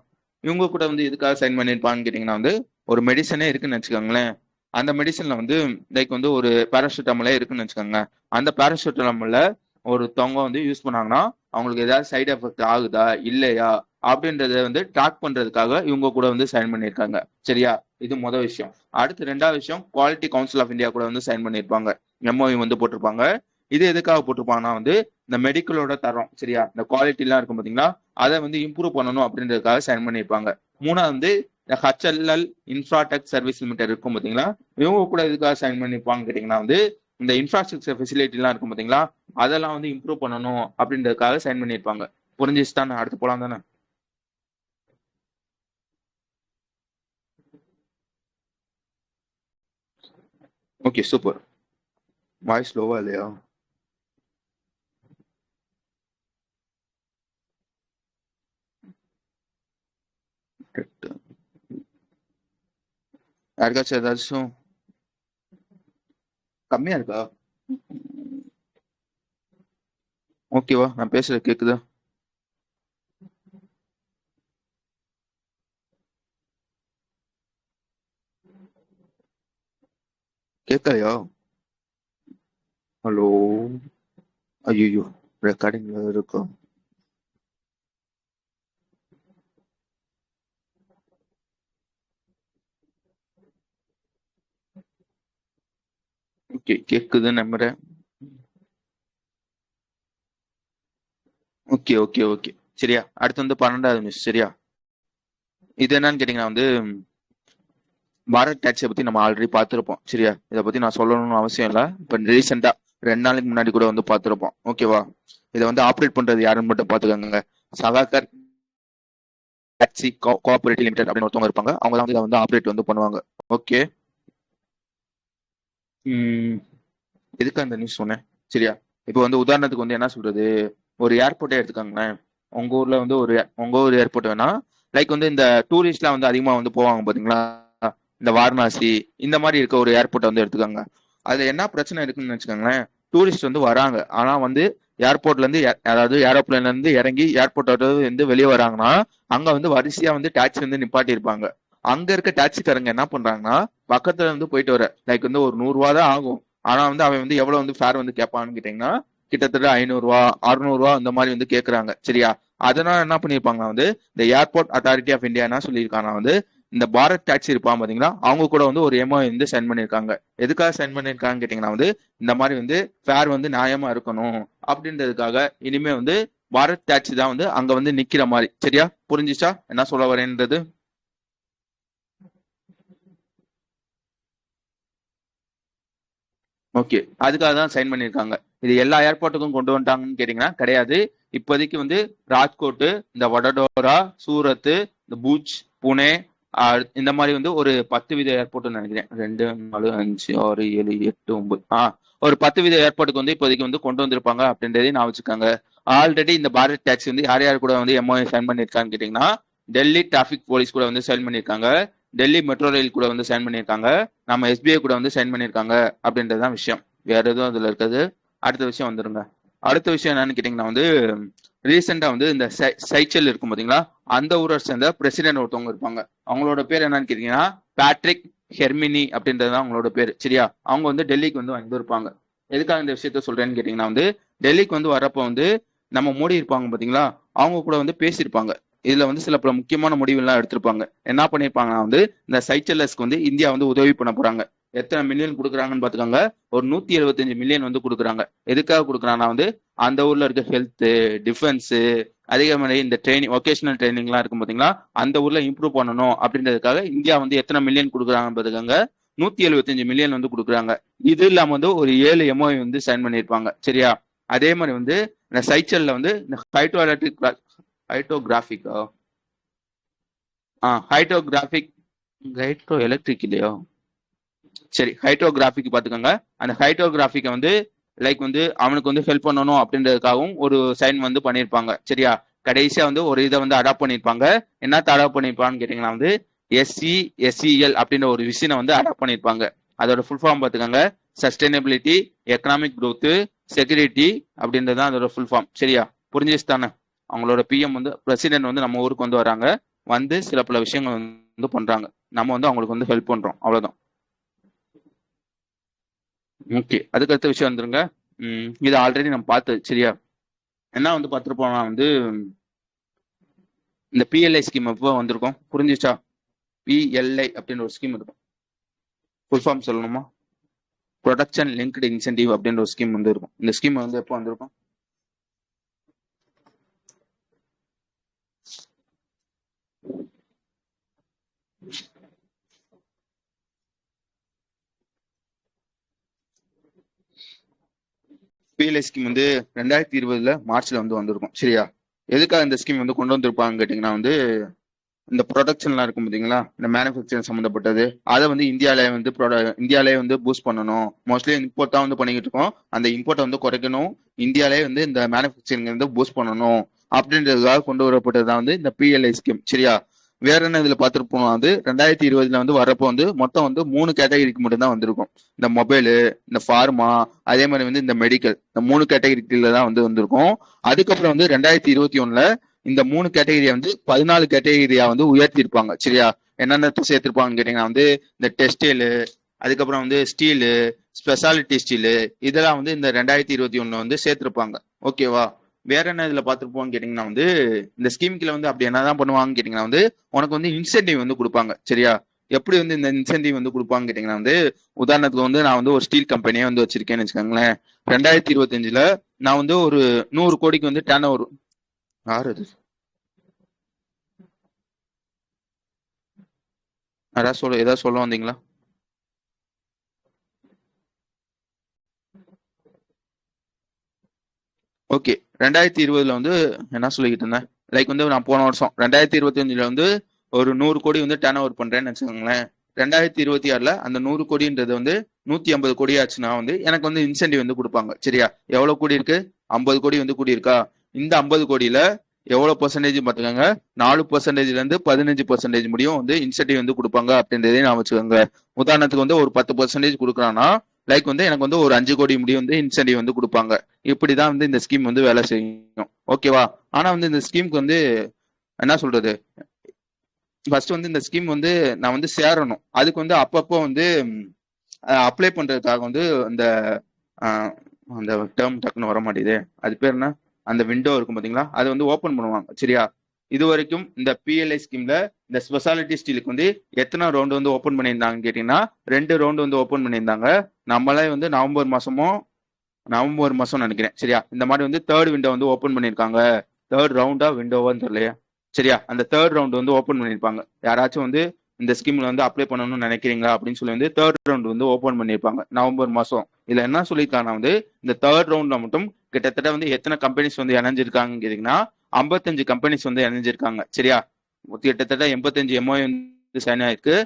இவங்க கூட வந்து எதுக்காக சைன் பண்ணிருப்பான்னு கேட்டீங்கன்னா வந்து ஒரு மெடிசனே இருக்குன்னு வச்சுக்கோங்களேன். அந்த மெடிசன்ல வந்து லைக் வந்து ஒரு பேராசிட்டமாலே இருக்குன்னு வச்சுக்கோங்க. அந்த பேராசிட்டமால ஒருத்தவங்க வந்து யூஸ் பண்ணாங்கன்னா அவங்களுக்கு ஏதாவது சைடு எஃபெக்ட் ஆகுதா இல்லையா அப்படின்றத வந்து ட்ராக் பண்றதுக்காக இவங்க கூட வந்து சைன் பண்ணியிருக்காங்க. சரியா? இது முதல் விஷயம். அடுத்து ரெண்டாவது விஷயம், குவாலிட்டி கவுன்சில் ஆஃப் இந்தியா கூட வந்து சைன் பண்ணியிருப்பாங்க. எம்ஓயு வந்து போட்டிருப்பாங்க. இது எதுக்காக போட்டிருப்பாங்கன்னா வந்து இந்த மெடிக்கலோட தரம், சரியா, இந்த குவாலிட்டி எல்லாம் இருக்கும் பாத்தீங்களா, அதை வந்து இம்ப்ரூவ் பண்ணணும் அப்படின்றதுக்காக சைன் பண்ணியிருப்பாங்க. மூணாவது வந்து இந்த HLL இன்ஃப்ராடெக் சர்வீஸ் லிமிடெட் இருக்கும் பாத்தீங்களா, இவங்க கூட எதுக்காக சைன் பண்ணியிருப்பாங்க கேட்டீங்கன்னா வந்து இந்த இன்ஃப்ராஸ்ட்ரக்சர் ஃபெசிலிட்டி எல்லாம் இருக்கும் பாத்தீங்களா, அதெல்லாம் வந்து இம்ப்ரூவ் பண்ணணும் அப்படின்றதுக்காக சைன் பண்ணியிருப்பாங்க. புரிஞ்சிச்சு தானே? அடுத்து போலாம் தானே? Okay, super. வாய்ஸ் ஸ்லோவா இல்லையா? யாருக்காச்சும் ஏதாச்சும் கம்மியா இருக்கா? ஓகேவா? நான் பேசுறது கேக்குதா? கேட்கலையா? ஹலோ? ஐயோ, ரெக்கார்டிங்ல இருக்கா? ஓகே, கேக்குதுன்னு நம்புறேன். Okay okay okay. சரியா, அடுத்து வந்து 12வது நியூஸ். சரியா, இது என்னன்னு கேட்டீங்கன்னா வந்து பாரத் டாக்ஸியை பத்தி நம்ம ஆல்ரெடி பார்த்துருப்போம். சரியா, இதை பத்தி நான் சொல்லணும்னு அவசியம் இல்லை. இப்போ ரீசெண்டா 2 நாளைக்கு முன்னாடி கூட வந்து பார்த்துருப்போம். ஓகேவா? இதை வந்து ஆப்ரேட் பண்றது யாருன்னு மட்டும் பாத்துக்கோங்க. சகாகர் டாக்ஸி கோஆபரேட்டிவ் லிமிடெட் அப்படின்னு ஒருத்தவங்க இருப்பாங்க. அவங்க தான் வந்து இதை வந்து ஆப்ரேட் வந்து பண்ணுவாங்க. ஓகே. எதுக்கு அந்த நியூஸ் சொன்னேன்? சரியா, இப்போ வந்து உதாரணத்துக்கு வந்து என்ன சொல்றது, ஒரு ஏர்போர்ட்டே எடுத்துக்கோங்களேன். உங்க ஊர் ஏர்போர்ட் வேணா, லைக் வந்து இந்த டூரிஸ்ட்லாம் வந்து அதிகமா வந்து போவாங்க பாத்தீங்களா, இந்த வாரணாசி இந்த மாதிரி இருக்க ஒரு ஏர்போர்ட்டை வந்து எடுத்துக்கோங்க. அதுல என்ன பிரச்சனை இருக்குன்னு வச்சுக்கோங்களேன். டூரிஸ்ட் வந்து வராங்க, ஆனா வந்து ஏர்போர்ட்ல இருந்து அதாவது ஏரோப்ளேன்ல இருந்து இறங்கி ஏர்போர்ட்டோட வந்து வெளியே வராங்கன்னா அங்க வந்து வரிசையா வந்து டாக்ஸி வந்து நிப்பாட்டி இருப்பாங்க. அங்க இருக்க டாக்ஸிக்காரங்க என்ன பண்றாங்கன்னா பக்கத்துல வந்து போயிட்டு வர லைக் வந்து ஒரு 100 ரூபா தான் ஆகும். ஆனா வந்து அவன் வந்து எவ்வளவு வந்து ஃபேர் வந்து கேட்பான்னு கேட்டீங்கன்னா கிட்டத்தட்ட 500 ரூபா 600 ரூபா இந்த மாதிரி வந்து கேக்குறாங்க. சரியா, அதனால என்ன பண்ணிருப்பாங்கன்னா வந்து இந்த ஏர்போர்ட் அத்தாரிட்டி ஆஃப் இந்தியா என்ன சொல்லியிருக்காங்கன்னா வந்து இந்த பாரத் டாக்ஸி இருப்பான் பாத்தீங்களா, அவங்க கூட வந்து ஒரு எம்ஓ வந்து சைன் பண்ணிருக்காங்க. எதுக்காக சைன் பண்ணிருக்காங்கன்னு கேட்டீங்கன்னா வந்து இந்த மாதிரி வந்து ஃபேர் வந்து நியாயமா இருக்கணும் அப்படின்றதுக்காக இனிமே வந்து பாரத் டாக்ஸி தான் வந்து அங்க வந்து நிக்கிற மாதிரி. சரியா, புரிஞ்சிச்சா என்ன சொல்ல வரேன்றது? ஓகே, அதுக்காக தான் சைன் பண்ணியிருக்காங்க. இது எல்லா ஏர்போர்ட்டுக்கும் கொண்டு வந்துட்டாங்கன்னு கேட்டீங்கன்னா கிடையாது. இப்போதைக்கு வந்து ராஜ்கோட்டு, இந்த வடோதரா, சூரத், இந்த பூஜ், புனே, இந்த மாதிரி வந்து ஒரு 10 வித ஏர்போர்ட்னு நினைக்கிறேன். 2 4 5 6 7 8 9 ஒரு 10 வித ஏர்போர்ட்டுக்கு வந்து இப்போதைக்கு வந்து கொண்டு வந்திருப்பாங்க அப்படின்றதையும் நான் வச்சுக்காங்க. ஆல்ரெடி இந்த பாரத் டாக்ஸி வந்து யார் யார் கூட வந்து எம்ஓஐ சைன் பண்ணியிருக்கான்னு கேட்டீங்கன்னா டெல்லி டிராபிக் போலீஸ் கூட வந்து சைன் பண்ணியிருக்காங்க, டெல்லி மெட்ரோ ரயில் கூட வந்து சைன் பண்ணியிருக்காங்க, நம்ம SBI கூட வந்து சைன் பண்ணியிருக்காங்க அப்படின்றதுதான் விஷயம். வேற எதுவும் அதுல இருக்காது. அடுத்த விஷயம் வந்துருங்க. அடுத்த விஷயம் என்னன்னு கேட்டீங்கன்னா வந்து ரீசெண்டா வந்து இந்த சைச்சல் இருக்கும் பாத்தீங்களா, அந்த ஊரை சேர்ந்த பிரசிடென்ட் ஒருத்தவங்க இருப்பாங்க. அவங்களோட பேர் என்னன்னு கேட்டீங்கன்னா பேட்ரிக் ஹெர்மினி அப்படின்றதுதான் அவங்களோட பேர். சரியா, அவங்க வந்து டெல்லிக்கு வந்து வந்திருப்பாங்க. எதுக்காக இந்த விஷயத்த சொல்றேன்னு கேட்டீங்கன்னா வந்து டெல்லிக்கு வந்து வரப்போ வந்து நம்ம மோடி இருப்பாங்க பாத்தீங்களா, அவங்க கூட வந்து பேசியிருப்பாங்க. இதுல வந்து சில பல முக்கியமான முடிவுலாம் எடுத்திருப்பாங்க. என்ன பண்ணிருப்பாங்கன்னா வந்து இந்த சைச்சல்லஸ்க்கு வந்து இந்தியா வந்து உதவி பண்ண போறாங்க. எத்தனை மில்லியன் கொடுக்குறாங்கன்னு பாத்துக்கோங்க, ஒரு 175 மில்லியன் வந்து கொடுக்குறாங்க. எதுக்காக கொடுக்குறாங்கன்னா வந்து அந்த ஊர்ல இருக்க ஹெல்த், டிஃபென்ஸ், அதே மாதிரி இந்த ட்ரைனிங், ஒகேஷனல் ட்ரைனிங்லாம் இருக்கும் பாத்தீங்களா, அந்த ஊர்ல இம்ப்ரூவ் பண்ணணும் அப்படின்றதுக்காக இந்தியா வந்து எத்தனை மில்லியன் கொடுக்குறாங்கன்னு பாத்துக்கோங்க, 175 மில்லியன் வந்து கொடுக்குறாங்க. இது இல்லாம வந்து ஒரு 7 எம்ஓஐ வந்து சைன் பண்ணியிருப்பாங்க. சரியா, அதே மாதிரி வந்து இந்த சைச்சல்ல வந்து இந்த ஹைட்ரோகிராஃபிக் ஹைட்ரோகிராஃபிக் ஹைட்ரோ எலக்ட்ரிக் இல்லையோ, சரி ஹைட்ரோகிராஃபிக் பாத்துக்கோங்க. அந்த ஹைட்ரோகிராஃபிக்கை வந்து லைக் வந்து அவனுக்கு வந்து ஹெல்ப் பண்ணணும் அப்படின்றதுக்காகவும் ஒரு சைன் வந்து பண்ணியிருப்பாங்க. சரியா, கடைசியா வந்து ஒரு இதை வந்து அடாப்ட் பண்ணியிருப்பாங்க. என்னத்த அடாப்ட் பண்ணியிருப்பான்னு கேட்டீங்கன்னா வந்து SCSEL அப்படின்ற ஒரு விஷயம் வந்து அடாப்ட் பண்ணியிருப்பாங்க. அதோட ஃபுல் ஃபார்ம் பாத்துக்கோங்க, சஸ்டைனபிலிட்டி, எக்கனாமிக் growth, செக்யூரிட்டி அப்படின்றது தான் அதோட ஃபுல் ஃபார்ம். சரியா, புரிஞ்சிச்சு தானே? அவங்களோட பிஎம் வந்து பிரசிடென்ட் வந்து நம்ம ஊருக்கு வந்து வராங்க, வந்து சில பல விஷயங்கள் வந்து பண்றாங்க, நம்ம வந்து அவங்களுக்கு வந்து ஹெல்ப் பண்றோம், அவ்வளவுதான். ஓகே, அதுக்கு அடுத்த விஷயம் வந்துருங்க. இது ஆல்ரெடி நம்ம பார்த்தது. சரியா, என்ன வந்து பார்த்துருப்போம்னா வந்து இந்த PLI ஸ்கீம் எப்போ வந்திருக்கும் புரிஞ்சிச்சா? PLI அப்படின்னு ஒரு ஸ்கீம் இருக்கும். ஃபுல் ஃபார்ம் சொல்லணுமா? ப்ரொடக்ஷன் லிங்க்டு இன்சென்டிவ் அப்படின்ற ஒரு ஸ்கீம் வந்து இருக்கும். இந்த ஸ்கீம் வந்து எப்போ வந்திருக்கும்? PLI ஸ்கீம் வந்து 2020 மார்ச்ல வந்து வந்திருக்கும். சரியா, எதுக்காக இந்த ஸ்கீம் வந்து கொண்டு வந்திருப்பாங்க கேட்டீங்கன்னா வந்து இந்த ப்ரொடக்ஷன்லாம் இருக்கும் பார்த்தீங்களா, இந்த மேனுஃபேக்சரிங் சம்மந்தப்பட்டது, அதை வந்து இந்தியாவிலே வந்து பூஸ்ட் பண்ணணும். மோஸ்ட்லி இம்போர்ட் தான் வந்து பண்ணிக்கிட்டு இருக்கோம், அந்த இம்போர்ட்டை வந்து குறைக்கணும், இந்தியாவிலே வந்து இந்த மேனுஃபேக்சரிங் வந்து பூஸ்ட் பண்ணணும் அப்படின்றதுக்காக கொண்டு வரப்பட்டது தான் வந்து இந்த PLI ஸ்கீம். சரியா, வேற என்ன இதுல பார்த்துருப்போம் வந்து 2020 வந்து வரப்போ வந்து மொத்தம் வந்து 3 கேட்டகரிக்கு மட்டும் தான் வந்திருக்கும். இந்த மொபைலு, இந்த ஃபார்மா, அதே மாதிரி வந்து இந்த மெடிக்கல், இந்த 3 கேட்டகரிக்குள்ள தான் வந்து வந்திருக்கும். அதுக்கப்புறம் வந்து 2021 இந்த 3 கேட்டகரியை வந்து 14 கேட்டகரியா வந்து உயர்த்திருப்பாங்க. சரியா, என்னென்ன சேர்த்திருப்பாங்கன்னு கேட்டீங்கன்னா வந்து இந்த டெக்ஸ்டைலு, அதுக்கப்புறம் வந்து ஸ்டீலு, ஸ்பெஷாலிட்டி ஸ்டீலு, இதெல்லாம் வந்து இந்த 2021 வந்து சேர்த்திருப்பாங்க. ஓகேவா, வேற என்ன இதுல பார்த்துருப்போம்னு கேட்டீங்கன்னா வந்து இந்த ஸ்கீம்ல வந்து அப்படி என்னதான் பண்ணுவாங்கன்னு கேட்டீங்கன்னா வந்து உனக்கு வந்து இன்சென்டிவ் வந்து கொடுப்பாங்க. சரியா, எப்படி வந்து இந்த இன்சென்டிவ் வந்து கொடுப்பாங்கன்னு கேட்டீங்கன்னா வந்து உதாரணத்துக்கு வந்து நான் வந்து ஒரு ஸ்டீல் கம்பெனியே வந்து வச்சிருக்கேன்னு வச்சுக்கோங்களேன். 2025 நான் வந்து ஒரு 100 கோடிக்கு வந்து டர்ன் ஓவர். யாரு அது? ஏதாவது சொல்ல வந்தீங்களா? ஓகே, 2020 வந்து என்ன சொல்லிக்கிட்டு இருந்தேன், லைக் வந்து நான் போன வருஷம் 2025 வந்து ஒரு 100 கோடி வந்து டர்ன் ஓவர் பண்றேன்னு வச்சுக்கோங்களேன். 2026 அந்த 100 கோடின்றது வந்து 150 கோடி ஆச்சுன்னா வந்து எனக்கு வந்து இன்சென்டிவ் வந்து கொடுப்பாங்க. சரியா, எவ்வளவு கோடி இருக்கு? 50 கோடி வந்து கூடி இருக்கா? இந்த 50 கோடியில எவ்வளவு பர்சன்டேஜ் பார்த்துக்கோங்க, 4%ல இருந்து 15% முடியும் வந்து இன்சென்டிவ் வந்து கொடுப்பாங்க அப்படின்றதே நான் வச்சுக்கோங்க. உதாரணத்துக்கு வந்து ஒரு 10% கொடுக்குறான்னா லைக் வந்து எனக்கு வந்து ஒரு 5 கோடி முடியும் வந்து இன்சென்டிவ் வந்து கொடுப்பாங்க. இப்படிதான் வந்து இந்த ஸ்கீம் வந்து வேலை செய்யும். ஓகேவா, ஆனா வந்து இந்த ஸ்கீமுக்கு வந்து என்ன சொல்றது, ஃபர்ஸ்ட் வந்து இந்த ஸ்கீம் வந்து நான் வந்து சேரணும். அதுக்கு வந்து அப்பப்போ வந்து அப்ளை பண்றதுக்காக வந்து அந்த அந்த டேர்ம் டக்குன்னு வர மாட்டேங்குது, அது பேர் என்ன, அந்த விண்டோ இருக்கும் பாத்தீங்களா, அதை வந்து ஓபன் பண்ணுவாங்க. சரியா, இது வரைக்கும் இந்த PLI ஸ்கீம்ல இந்த ஸ்பெஷாலிட்டி ஸ்டீலுக்கு வந்து எத்தனை ரவுண்ட் வந்து ஓபன் பண்ணியிருந்தாங்கன்னு கேட்டீங்கன்னா 2 ரவுண்ட் வந்து ஓபன் பண்ணியிருந்தாங்க. நம்மளே வந்து நவம்பர் மாசம் நினைக்கிறேன். சரியா, இந்த மாதிரி வந்து தேர்ட் விண்டோ வந்து ஓபன் பண்ணியிருக்காங்க. தேர்ட் ரவுண்டா விண்டோவான்னு தெரியலையா. சரியா, அந்த தேர்ட் ரவுண்ட் வந்து ஓபன் பண்ணியிருப்பாங்க. யாராச்சும் வந்து இந்த ஸ்கீம்ல வந்து அப்ளை பண்ணணும்னு நினைக்கிறீங்களா அப்படின்னு சொல்லி வந்து தேர்ட் ரவுண்ட் வந்து ஓபன் பண்ணியிருப்பாங்க நவம்பர் மாசம். இதுல என்ன சொல்லியிருக்காங்கன்னா வந்து இந்த தேர்ட் ரவுண்ட்ல மட்டும் கிட்டத்தட்ட வந்து எத்தனை கம்பெனிஸ் வந்து இணைஞ்சிருக்காங்கன்னு கேட்டீங்கன்னா 55 கம்பெனிஸ் வந்து இணைஞ்சிருக்காங்க. சரியா, கிட்டத்தட்ட 85 MOU வந்து சைன் ஆயிருக்கு,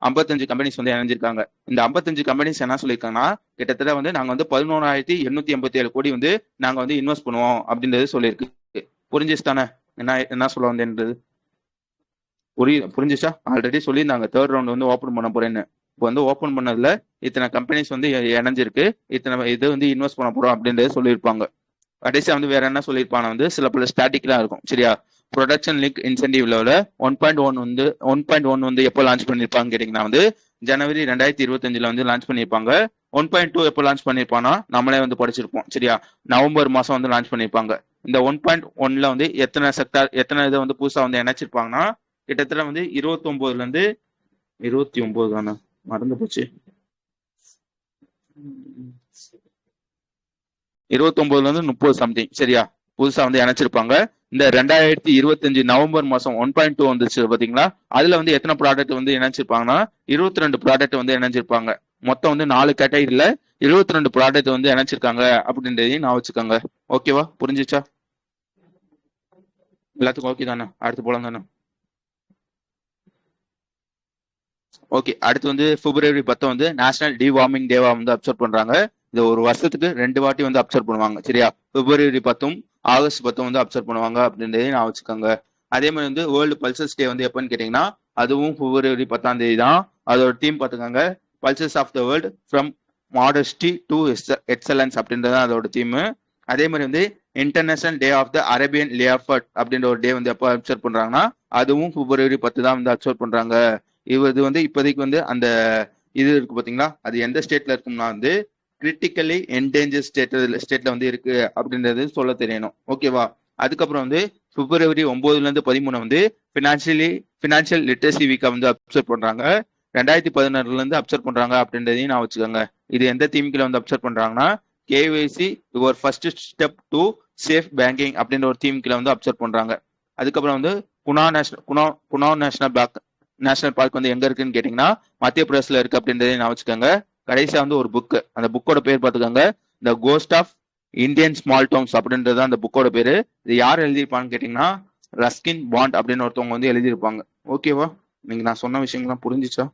55 கம்பெனிஸ் வந்து இணைஞ்சிருக்காங்க. இந்த 55 கம்பெனிஸ் என்ன சொல்லியிருக்காங்கன்னா கிட்டத்தட்ட வந்து நாங்க வந்து 11,887 கோடி வந்து நாங்க வந்து இன்வெஸ்ட் பண்ணுவோம் அப்படின்றது சொல்லியிருக்கு. புரிஞ்சிச்சு தானே என்ன சொல்ல வந்தேன்றது? புரிஞ்சிச்சா? ஆல்ரெடி சொல்லியிருந்தாங்க தேர்ட் ரவுண்ட் வந்து ஓப்பன் பண்ண போறேன்னு. இப்போ வந்து ஓப்பன் பண்ணதுல இத்தனை கம்பெனிஸ் வந்து இணைஞ்சிருக்கு, இத்தனை இது வந்து இன்வெஸ்ட் பண்ண போறோம் அப்படின்றது சொல்லியிருப்பாங்க. கடைசியா வந்து வேற என்ன சொல்லியிருப்பாங்க வந்து சில பல ஸ்டாட்டிக்லாம் இருக்கும் சரியா. ப்ரொடக்ஷன் லிங்க் இன்சென்டிவ் லெவலில் 1.1 வந்து எப்போ லான்ச் பண்ணியிருப்பாங்க கேட்டிங்கன்னா வந்து ஜனவரி 2025 வந்து லான்ச் பண்ணியிருப்பாங்க. 1.2 எப்போ லான்ச் பண்ணியிருப்பானா நம்மளே வந்து படிச்சிருப்போம் சரியா. நவம்பர் மாதம் வந்து லான்ச் பண்ணியிருப்பாங்க. இந்த 1.1ல வந்து எத்தனை செக்டார் எத்தனை இதை வந்து புதுசாக வந்து இணைச்சிருப்பாங்கன்னா கிட்டத்தட்ட வந்து 29லேருந்து 29 தானே மறந்து போச்சு 29லேருந்து 30 சம்திங் சரியா புதுசா வந்து இணைச்சிருப்பாங்க. இந்த 2025 நவம்பர் மாசம் 1.2 வந்துச்சு பாத்தீங்களா. அதுல வந்து எத்தனை ப்ராடக்ட் வந்து இணைச்சிருப்பாங்கன்னா 22 ப்ராடக்ட் வந்து இணைச்சிருப்பாங்க. மொத்தம் வந்து 4 கேட்டகரியில 22 ப்ராடக்ட் வந்து இணைச்சிருக்காங்க அப்படின்றதையும் நான் வச்சுக்கோங்க. ஓகேவா புரிஞ்சிச்சா எல்லாத்துக்கும் ஓகே தானே. அடுத்து போலாம் தானே. ஓகே அடுத்து வந்து பிப்ரவரி 10 வந்து நேஷனல் டிவார்மிங் டேவா வந்து அப்சர்வ் பண்றாங்க. இது ஒரு வருஷத்துக்கு 2 வாட்டி வந்து அப்சர்வ் பண்ணுவாங்க சரியா. பிப்ரவரி 10 ஆகஸ்ட் 10 வந்து அப்சர்வ் பண்ணுவாங்க அப்படின்றதையும் நான் வச்சுக்கோங்க. அதே மாதிரி வந்து வேர்ல்டு பல்சஸ் டே வந்து எப்பன்னு கேட்டீங்கன்னா அதுவும் பிப்ரவரி 10ஆம் தேதி தான். அதோட தீம் பார்த்துக்கோங்க pulses of the world from modesty to excellence அப்படின்றது அதோட தீம். அதே மாதிரி வந்து international day of the Arabian leopard அப்படின்ற ஒரு டே வந்து எப்போ அப்சர்வ் பண்றாங்கன்னா அதுவும் பிப்ரவரி 10 தான் வந்து அப்சர்வ் பண்றாங்க. இது வந்து இப்போதைக்கு வந்து அந்த இது இருக்கு பாத்தீங்களா அது எந்த ஸ்டேட்ல இருக்கும்னா வந்து கிரிட்டிக்கலி என்டேஞ்சர் ஸ்டேட்ல வந்து இருக்கு அப்படின்றது சொல்ல தெரியணும் ஓகேவா. அதுக்கப்புறம் வந்து பிப்ரவரி 9லேருந்து 13 வந்து ஃபினான்ஷியல் லிட்ரஸி வீக்கை வந்து அப்சர்வ் பண்றாங்க. 2016 அப்சர்வ் பண்றாங்க அப்படின்றதையும் நான் வச்சுக்கோங்க. இது எந்த தீம்கில வந்து அப்சர்வ் பண்றாங்கன்னா KYC your first step to safe banking அப்படின்ற ஒரு தீம்கில வந்து அப்சர்வ் பண்றாங்க. அதுக்கப்புறம் வந்து குணா நேஷனல் பார்க் வந்து எங்க இருக்குன்னு கேட்டீங்கன்னா மத்திய பிரதேசல இருக்கு அப்படின்றதையும் நான் வச்சுக்கோங்க. கடைசியா வந்து ஒரு புக் அந்த புக்கோட பேர் பார்த்துக்கோங்க the ghost of Indian small towns அப்படின்றது அந்த புக்கோட பேரு. இது யார் எழுதியிருப்பான்னு கேட்டீங்கன்னா ரஸ்கின் பாண்ட் அப்படின்னு ஒருத்தவங்க வந்து எழுதியிருப்பாங்க. ஓகேவா நீங்க நான் சொன்ன விஷயங்கள்லாம் புரிஞ்சிச்சா.